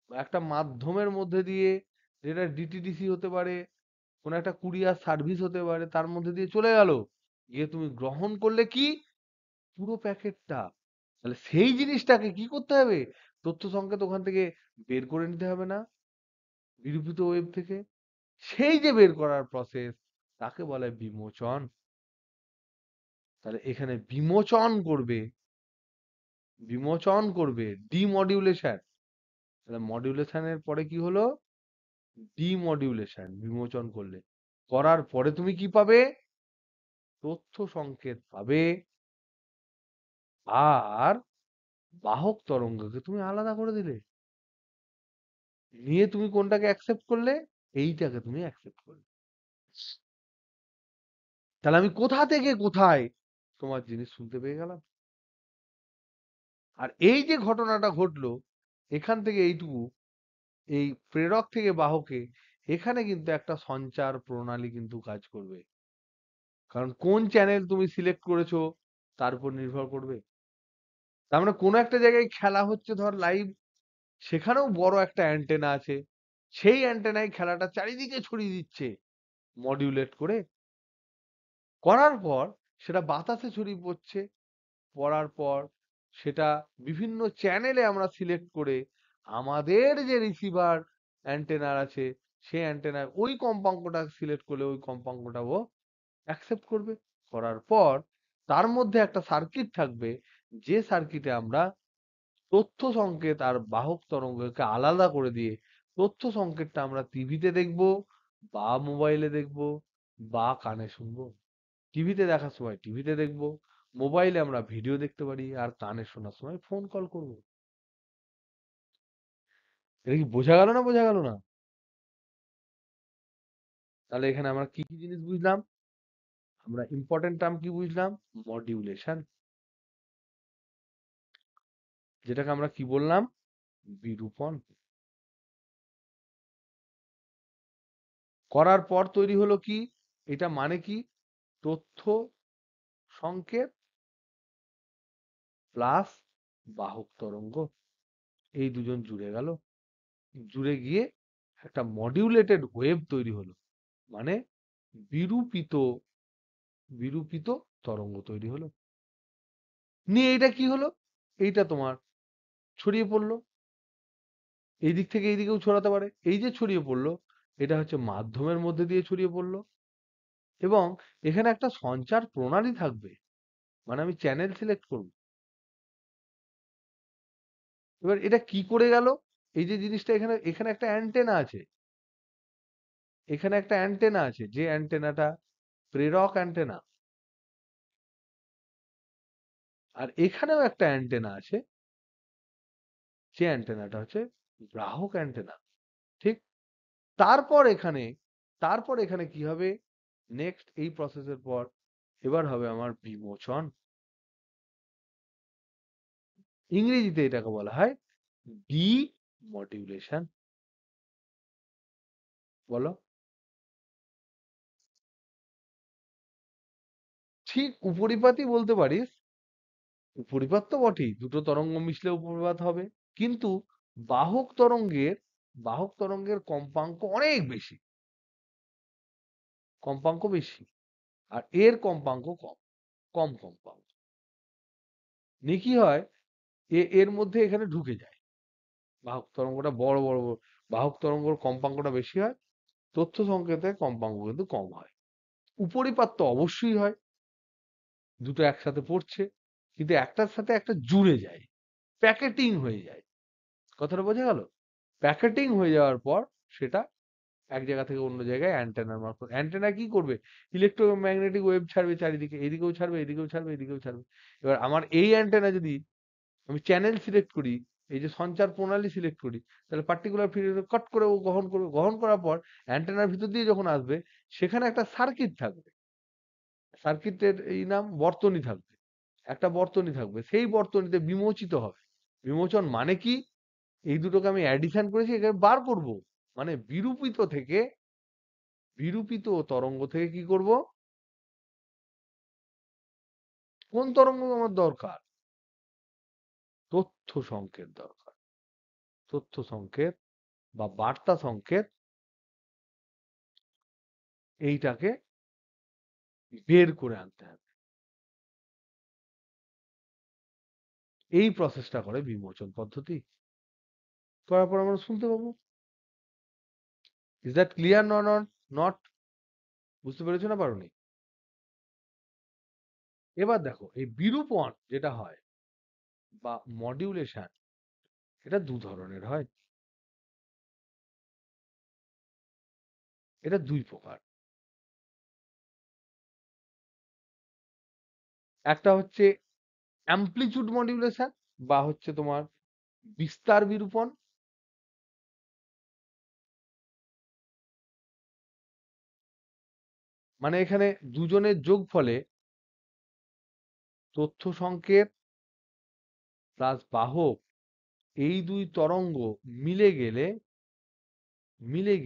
একটা মাধ্যমের মধ্যে দিয়ে, যেটা ডিটিডিসি হতে পারে, কোন একটা কুরিয়ার সার্ভিস হতে পারে, তার মধ্যে দিয়ে চলে গেল, গিয়ে তুমি গ্রহণ করলে কি? পুরো প্যাকেটটা। তাহলে সেই জিনিসটাকে কি করতে হবে? তথ্য সংকেত ওখান থেকে বের করে নিতে হবে না, বিরূপিত ওয়েব থেকে? সেই যে বের করার প্রসেস, তাকে বলে বিমোচন। তাহলে এখানে বিমোচন করবে ডিমডিউলেশন। তাহলে মডিউলেশনের পরে কি হলো? ডিমডিউলেশন। বিমোচন করলে, করার পরে তুমি কি পাবে? তথ্য সংকেত পাবে। আর বাহক তরঙ্গকে তুমি আলাদা করে দিলে, নিয়ে তুমি কোনটাকে অ্যাকসেপ্ট করলে? এইটাকে তুমি অ্যাকসেপ্ট করলে। তাহলে আমি কোথা থেকে কোথায় তোমার জিনিস শুনতে পেয়ে গেলাম। আর এই যে ঘটনাটা ঘটলো, এখান থেকে এইটুকু, এই প্রেরক থেকে বাহকে এখানে কিন্তু একটা সঞ্চার প্রণালী কিন্তু কাজ করবে। কারণ কোন চ্যানেল তুমি সিলেক্ট করেছো তার উপর নির্ভর করবে। তার মানে কোনো একটা জায়গায় খেলা হচ্ছে ধর লাইভ, সেখানেও বড় একটা অ্যান্টেনা আছে। সেই অ্যান্টেনায় খেলাটা চারিদিকে ছড়িয়ে দিচ্ছে মডিউলেট করে। করার পর সেটা বাতাসে ছড়িয়ে পড়ছে। পড়ার পর সেটা বিভিন্ন চ্যানেলে আমরা সিলেক্ট করে আমাদের যে রিসিভার অ্যান্টেনার আছে সেই অ্যান্টেনায় ওই কম্পাঙ্কটা সিলেক্ট করলে ওই কম্পাঙ্কটা ও অ্যাকসেপ্ট করবে। করার পর তার মধ্যে একটা সার্কিট থাকবে, যে সার্কিটে আমরা তথ্য সংকেত আর বাহক তরঙ্গকে আলাদা করে দিয়ে তথ্য সংকেতটা আমরা টিভিতে দেখব বা মোবাইলে দেখব বা কানে শুনবো। টিভিতে দেখার সময় টিভিতে দেখব, মোবাইলে আমরা ভিডিও দেখতে পারি, আর কানে শোনার সময় ফোন কল করব। এটা কি বোঝা গেল না বোঝা গেল না? তাহলে এখানে আমরা কি কি জিনিস বুঝলাম? আমরা ইম্পর্টেন্ট টার্ম কি বুঝলাম? মডিউলেশন, যেটাকে আমরা কি বললাম? বিরূপণ। করার পর তৈরি হলো কি? এটা মানে কি? তথ্য সংকেত প্লাস বাহক তরঙ্গ, এই দুজন জুড়ে গেল। জুড়ে গিয়ে একটা মডিউলেটেড ওয়েভ তৈরি হলো, মানে বিরূপিত বিরূপিত তরঙ্গ তৈরি হলো। নিয়ে এটা কি হলো? এইটা তোমার ছড়িয়ে পড়লো, এই দিক থেকে এই দিকেও ছড়াতে পারে। এই যে ছড়িয়ে পড়লো, এটা হচ্ছে মাধ্যমের মধ্যে দিয়ে ছড়িয়ে পড়লো, এবং এখানে একটা সঞ্চার প্রণালী থাকবে, মানে আমি চ্যানেল সিলেক্ট করব। এবার এটা কি করে গেল? এই যে জিনিসটা এখানে এখানে একটা অ্যান্টেনা আছে, এখানে একটা অ্যান্টেনা আছে, যে অ্যান্টেনাটা প্রেরক অ্যান্টেনা, আর এখানেও একটা অ্যান্টেনা আছে, যে অ্যান্টেনাটা হচ্ছে গ্রাহক অ্যান্টেনা। ঠিক? তারপর এখানে তারপর এখানে কি হবে? নেক্সট এই প্রসেসের পর এবার হবে আমার বিমোচন। ইংরেজিতে এটাকে বলা হয় ডিমোডুলেশন। বলো। ঠিক উপরিপাতই বলতে পারিস। উপরিপাত তো বটেই, দুটো তরঙ্গ মিশলে উপরিপাত হবে। কিন্তু বাহক তরঙ্গের বাহক তরঙ্গের কম্পাঙ্ক অনেক বেশি, কম্পাঙ্ক বেশি, আর এর কম্পাঙ্ক কম, কম কম্পাঙ্ক। নিয়ে কি হয়? এর মধ্যে এখানে ঢুকে যায়, বাহক তরঙ্গটা বড় বাহক তরঙ্গের কম্পাঙ্কটা বেশি হয়, তথ্য সংকেতের কম্পাঙ্ক কিন্তু কম হয়। উপরিপাত তো অবশ্যই হয়, দুটো একসাথে পড়ছে, কিন্তু একটার সাথে একটা জুড়ে যায়, প্যাকেটিং হয়ে যায়। কথাটা বোঝা গেল? প্যাকেটিং হয়ে যাওয়ার পর সেটা এক জায়গা থেকে অন্য জায়গায় অ্যান্টেনার মারফত, অ্যান্টেনা কি করবে? ইলেকট্রোম্যাগনেটিক ওয়েভ ছাড়বে চারিদিকে, এদিকেও ছাড়বে, এদিকেও ছাড়বে, এদিকেও ছাড়বে। এবার আমার এই অ্যান্টেনা যদি আমি চ্যানেল সিলেক্ট করি, এই যে সঞ্চার প্রণালী সিলেক্ট করি, তাহলে পার্টিকুলার ফ্রিকোয়েন্সি কট করে ও গ্রহণ করবে। গ্রহণ করার পর অ্যান্টেনার ভিতর দিয়ে যখন আসবে, সেখানে একটা সার্কিট থাকবে। সার্কিটের এই নাম বর্তনী থাকবে। একটা বর্তনী থাকবে, সেই বর্তনীতে বিমোচিত হবে। বিমোচন মানে কি? এই দুটোকে আমি অ্যাডিশন করেছি, এখানে বার করব। মানে বিরূপিত তরঙ্গ থেকে কি করব? কোন তরঙ্গ আমার দরকার? তথ্য সংকেত দরকার। তথ্য সংকেত বা বার্তা সংকেত, এইটাকে বের করে আনতে হবে। এই প্রসেসটা করে বিমোচন পদ্ধতি। করার পর আমরা শুনতে পাবো। Is that clear? নট? বুঝতে পেরেছো না পারোনি? এবার দেখো, এই বিরূপণ যেটা হয় বা মডিউলেশন, এটা দু ধরনের হয়, এটা দুই প্রকার। একটা হচ্ছে অ্যামপ্লিচিউড মডিউলেশন, বা হচ্ছে তোমার বিস্তার বিরূপণ। মানে এখানে দুজনের যোগফলে তথ্য সংকেত প্লাস বাহক, এই দুই তরঙ্গ মিলে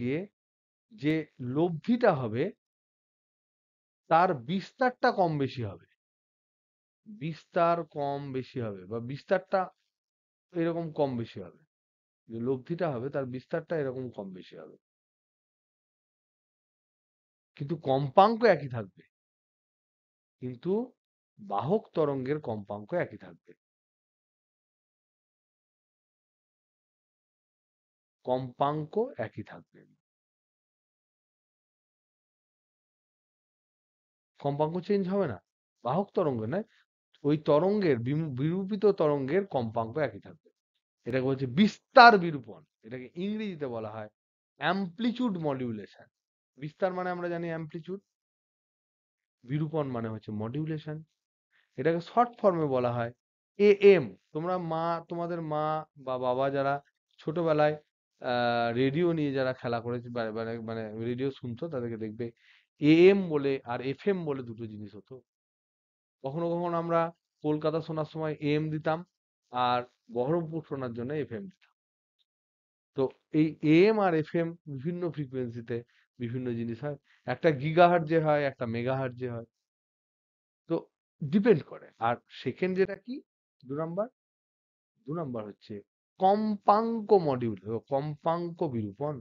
গিয়ে যে লব্ধিটা হবে তার বিস্তারটা কম বেশি হবে। বিস্তার কম বেশি হবে বা বিস্তারটা এরকম কম বেশি হবে। যে লব্ধিটা হবে তার বিস্তারটা এরকম কম বেশি হবে। কিন্তু কম্পাঙ্ক একই থাকবে। কিন্তু বাহক তরঙ্গের কম্পাঙ্ক একই থাকবে। কম্পাঙ্ক একই থাকবে। কম্পাঙ্ক চেঞ্জ হবে না। বাহক তরঙ্গ নয়, ওই তরঙ্গের বিরূপিত তরঙ্গের কম্পাঙ্ক একই থাকবে। এটাকে বলছে বিস্তার বিরূপণ। এটাকে ইংরেজিতে বলা হয় অ্যামপ্লিচিউড মডিউলেশন। বিস্তার মানে আমরা জানি অ্যামপ্লিচিউড, বিরূপণ মানে হচ্ছে মডিউলেশন। এটাকে শর্ট ফর্মে বলা হয় এএম। তোমরা তোমাদের মা বা বাবা যারা ছোটবেলায় রেডিও নিয়ে যারা খেলা করেছে মানে মানে রেডিও শুনতো তাদেরকে দেখবে এএম বলে আর এফএম বলে দুটো জিনিস হতো। কখনো কখনো আমরা কলকাতা শোনার সময় এএম দিতাম আর বহরমপুর শোনার জন্য এফএম দিতাম। তো এই এএম আর এফএম বিভিন্ন ফ্রিকোয়েন্সিতে বিভিন্ন জিনিস হয়। একটা গিগাহার্টজে হয়, একটা মেগাহার্টজে হয়। তো ডিপেন্ড করে। আর সেকেন্ড যেটা কি, ২ নাম্বার ২ নাম্বার হচ্ছে কম্পাঙ্ক মডিউল, কম্পাঙ্ক বিরূপণ।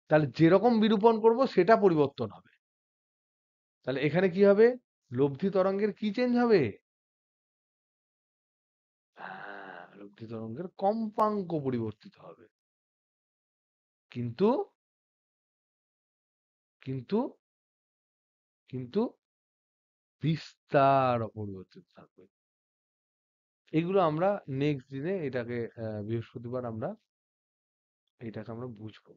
তাহলে যেরকম বিরূপণ করব সেটা পরিবর্তন হবে। তাহলে এখানে কি হবে? লব্ধি তরঙ্গের কি চেঞ্জ হবে? লব্ধি তরঙ্গের কম্পাঙ্ক পরিবর্তিত হবে। কিন্তু কিন্তু কিন্তু বিস্তার অপরিবর্তিত থাকবে। এগুলো আমরা নেক্সট দিনে এটাকে বৃহস্পতিবার আমরা এটাকে আমরা বুঝবো।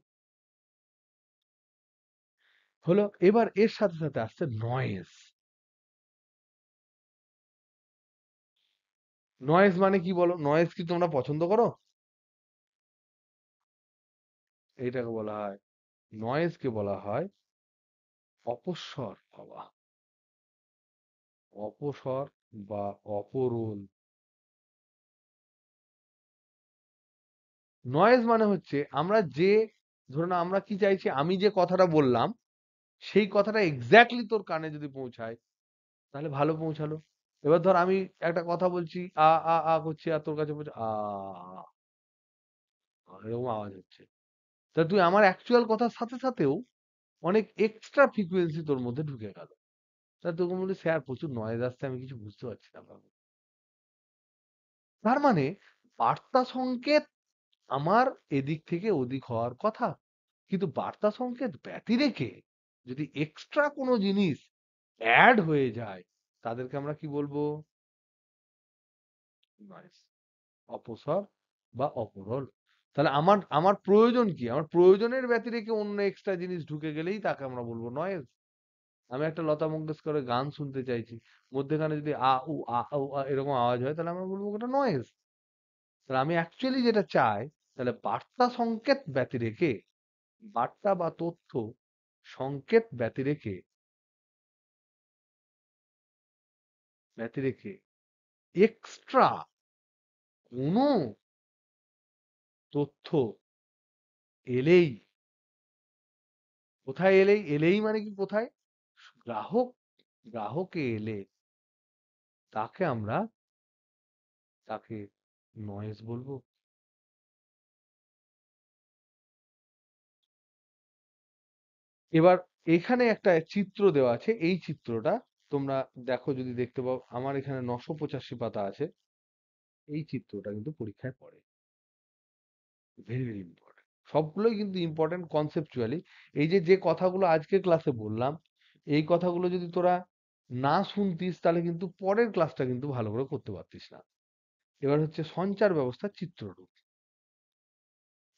হলো এবার এর সাথে সাথে আসছে নয়েজ। নয়েজ মানে কি বলো? নয়েজ কি তোমরা পছন্দ করো? এইটাকে বলা হয়, নয়েজকে বলা হয় অপস্বর হওয়া, অপস্বর বা অপরোল। নয়েজ মানে হচ্ছে আমরা যে, ধরুন আমরা কি চাইছি, আমি যে কথাটা বললাম সেই কথাটা এক্স্যাক্টলি তোর কানে যদি পৌঁছায় তাহলে ভালো পৌঁছালো। এবার ধর আমি একটা কথা বলছি আ আ আ করছি আর তোর কাছে পৌঁছে এরকম আওয়াজ হচ্ছে। তা তুই আমার অ্যাকচুয়াল কথার সাথে সাথেও অনেক এক্সট্রা ফ্রিকোয়েন্সি তোর মধ্যে ঢুকে গেল। তা তোকে বলি স্যার প্রচুর নয়েজ আসছে, আমি কিছু বুঝতে পারছি না বাবু। তার মানে বার্তা সংকেত আমার এদিক থেকে ওদিক হওয়ার কথা। কিন্তু বার্তা সংকেত ব্যতি রেখে যদি এক্সট্রা কোনো জিনিস অ্যাড হয়ে যায় তাদেরকে আমরা কি বলবো? নয়েজ, অপস্বর বা অপরল। তাহলে আমার আমার প্রয়োজন কি? আমার প্রয়োজনের ব্যতি রেখে অন্য এক্সট্রা জিনিস ঢুকে গেলেই তাকে আমরা বলবো নয়েজ। আমি একটা লতা মঙ্গেশকরের গান শুনতে চাইছি, মধ্যেখানে যদি আ উ আ উ আ এরকম আওয়াজ হয় তাহলে আমরা বলবো ওটা নয়েজ। তাহলে আমি অ্যাকচুয়ালি যেটা চাই, তাহলে বার্তা সংকেত ব্যতি রেখে, বার্তা বা তথ্য সংকেত ব্যতি রেখে এক্সট্রা কোনো তথ্য এলেই, কোথায় এলেই, এলেই মানে কি কোথায়? গ্রাহক, গ্রাহকে এলে তাকে আমরা তাকে নয়েজ বলবো। এবার এখানে একটা চিত্র দেওয়া আছে, এই চিত্রটা তোমরা দেখো, যদি দেখতে পাও আমার এখানে 985 পাতা আছে। এই চিত্রটা কিন্তু পরীক্ষায় পড়ে, ভেরি ভেরি ইম্পর্টেন্ট। সবগুলোই কিন্তু ইম্পর্টেন্ট কনসেপচুয়ালি। এই যে যে কথাগুলো আজকে ক্লাসে বললাম, এই কথাগুলো যদি তোরা না শুনতিস তাহলে কিন্তু পরের ক্লাসটা কিন্তু ভালো করে করতে পারতিস না। এবার হচ্ছে সঞ্চার ব্যবস্থার চিত্ররূপ,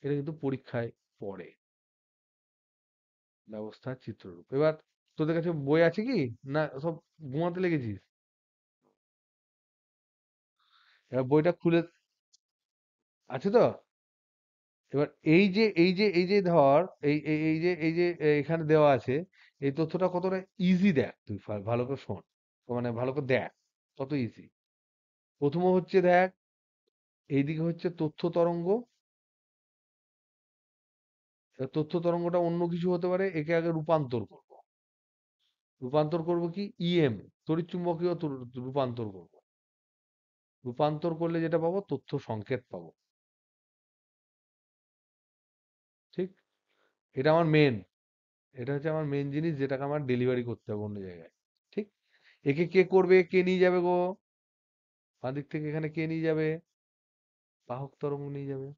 এটা কিন্তু পরীক্ষায় পড়ে, ব্যবস্থার চিত্ররূপ। এবার তোদের কাছে বই আছে কি, না সব ঘুমাতে লেগেছিস? এবার বইটা খুলে, আছে তো? এবার এই যে ধর এই যে এখানে দেওয়া আছে, এই তথ্যটা কতটা ইজি দেখ, তুই ভালো করে শোন, মানে ভালো করে দেখ কত ইজি। প্রথম হচ্ছে দেখ, এইদিকে হচ্ছে তথ্য তরঙ্গ, তথ্য তরঙ্গটা অন্য কিছু হতে পারে, একে আগে রূপান্তর করব। রূপান্তর করব কি? ইএম, তড়িৎচুম্বকীয় রূপান্তর করব। রূপান্তর করলে যেটা পাবো, তথ্য সংকেত পাবো। ঠিক? এটা আমার মেন, এটা হচ্ছে আমার মেন জিনিস, যেটাকে আমার ডেলিভারি করতে হবে অন্য জায়গায়। ঠিক? একে কে করবে, কে নিয়ে যাবে গো? বাঁ দিক থেকে এখানে কে নিয়ে যাবে? বাহক তরঙ্গ নিয়ে যাবে।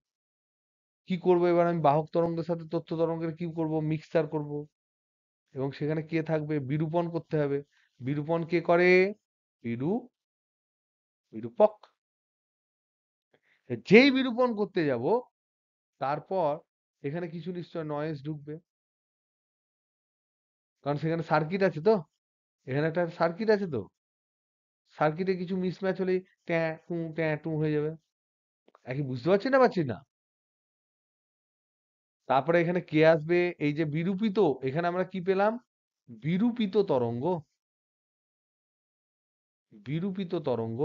কি করবো এবার আমি? বাহক তরঙ্গের সাথে তথ্য তরঙ্গের কি করব? মিক্সচার করব। এবং সেখানে কে থাকবে? বিরূপণ করতে হবে। বিরূপণ কে করে? বিরু বিরূপক। যেই বিরূপণ করতে যাব, তারপর এখানে কিছু নিশ্চয় নয়েজ ঢুকবে, কারণ সেখানে সার্কিট আছে তো। এখানে একটা সার্কিট আছে তো। সার্কিটে কিছু মিসম্যাচ হলেই ট্যাঁ টু হয়ে যাবে। একই বুঝতে পারছি না, পারছি না? তারপরে এখানে কে আসবে? এই যে বিরূপিত, এখানে আমরা কি পেলাম? বিরূপিত তরঙ্গ। বিরূপিত তরঙ্গ।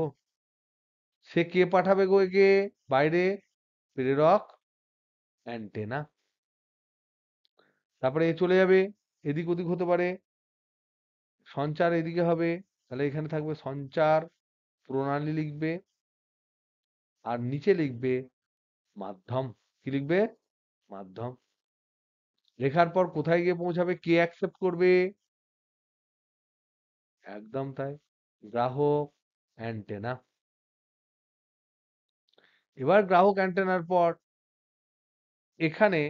সে কে পাঠাবে গো একে বাইরে? প্রেরক অ্যান্টেনা। তারপরে এ চলে যাবে, এদিক ওদিক হতে পারে। সঞ্চার এদিকে হবে, তাহলে এখানে থাকবে সঞ্চার প্রণালী লিখবে, আর নিচে লিখবে মাধ্যম। কি লিখবে? মাধ্যম। লেখার পর কোথায় গিয়ে পৌঁছাবে? কে অ্যাকসেপ্ট করবে? একদম তাই, গ্রাহক অ্যান্টেনা। এবার গ্রাহক অ্যান্টেনার পর এখানে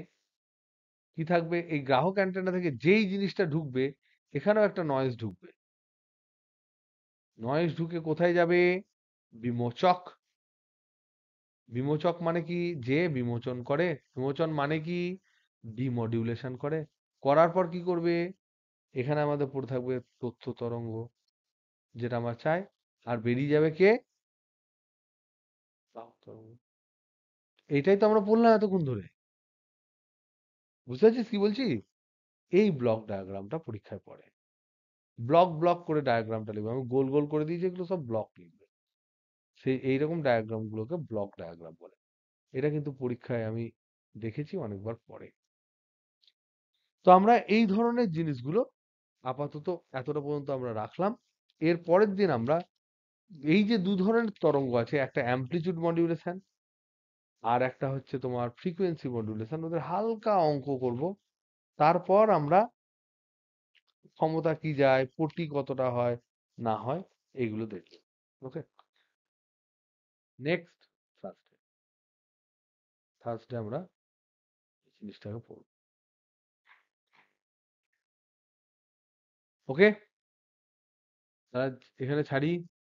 কি থাকবে? এই গ্রাহক অ্যান্টেনা থেকে যেই জিনিসটা ঢুকবে, এখানেও একটা নয়েজ ঢুকবে। নয়েজ ঢুকে কোথায় যাবে? বিমোচক। বিমোচক মানে কি? যে বিমোচন করে। বিমোচন মানে কি? ডিমোডিউলেশন করে। করার পর কি করবে? এখানে আমাদের পড়ে থাকবে তথ্য তরঙ্গ, যেটা আমরা চাই। আর বেরিয়ে যাবে কে? বাহক তরঙ্গ। এইটাই তো আমরা বললাম এতক্ষণ ধরে। বুঝতে পারছিস কি বলছি? এই ব্লক ডায়াগ্রামটা পরীক্ষায় পড়ে। ব্লক ব্লক করে ডায়াগ্রামটা লিখবে। আমি গোল গোল করে দিয়েছি, এগুলো সব ব্লক লিখবে। সেই এইরকম ডায়াগ্রাম গুলোকে ব্লক ডায়াগ্রাম বলে। এটা কিন্তু পরীক্ষায় আমি দেখেছি অনেকবার পড়ে। তো আমরা এই ধরনের জিনিসগুলো আপাতত এতটা পর্যন্ত আমরা রাখলাম। এর পরের দিন আমরা এই যে দু ধরনের তরঙ্গ আছে, একটা অ্যামপ্লিচিউড মডিউলেশন আর একটা হচ্ছে তোমার ফ্রিকোয়েন্সি মডিউলেশন, ওদের হালকা অঙ্ক করব। তারপর আমরা ক্ষমতা কি যায়, পটি কতটা হয় না হয়, এইগুলো দেখব। ওকে, নেক্সট থার্সডে। থার্সডে আমরা এই জিনিসটাকে পড়ব। ওকে, তাহলে এখানে ছাড়ি।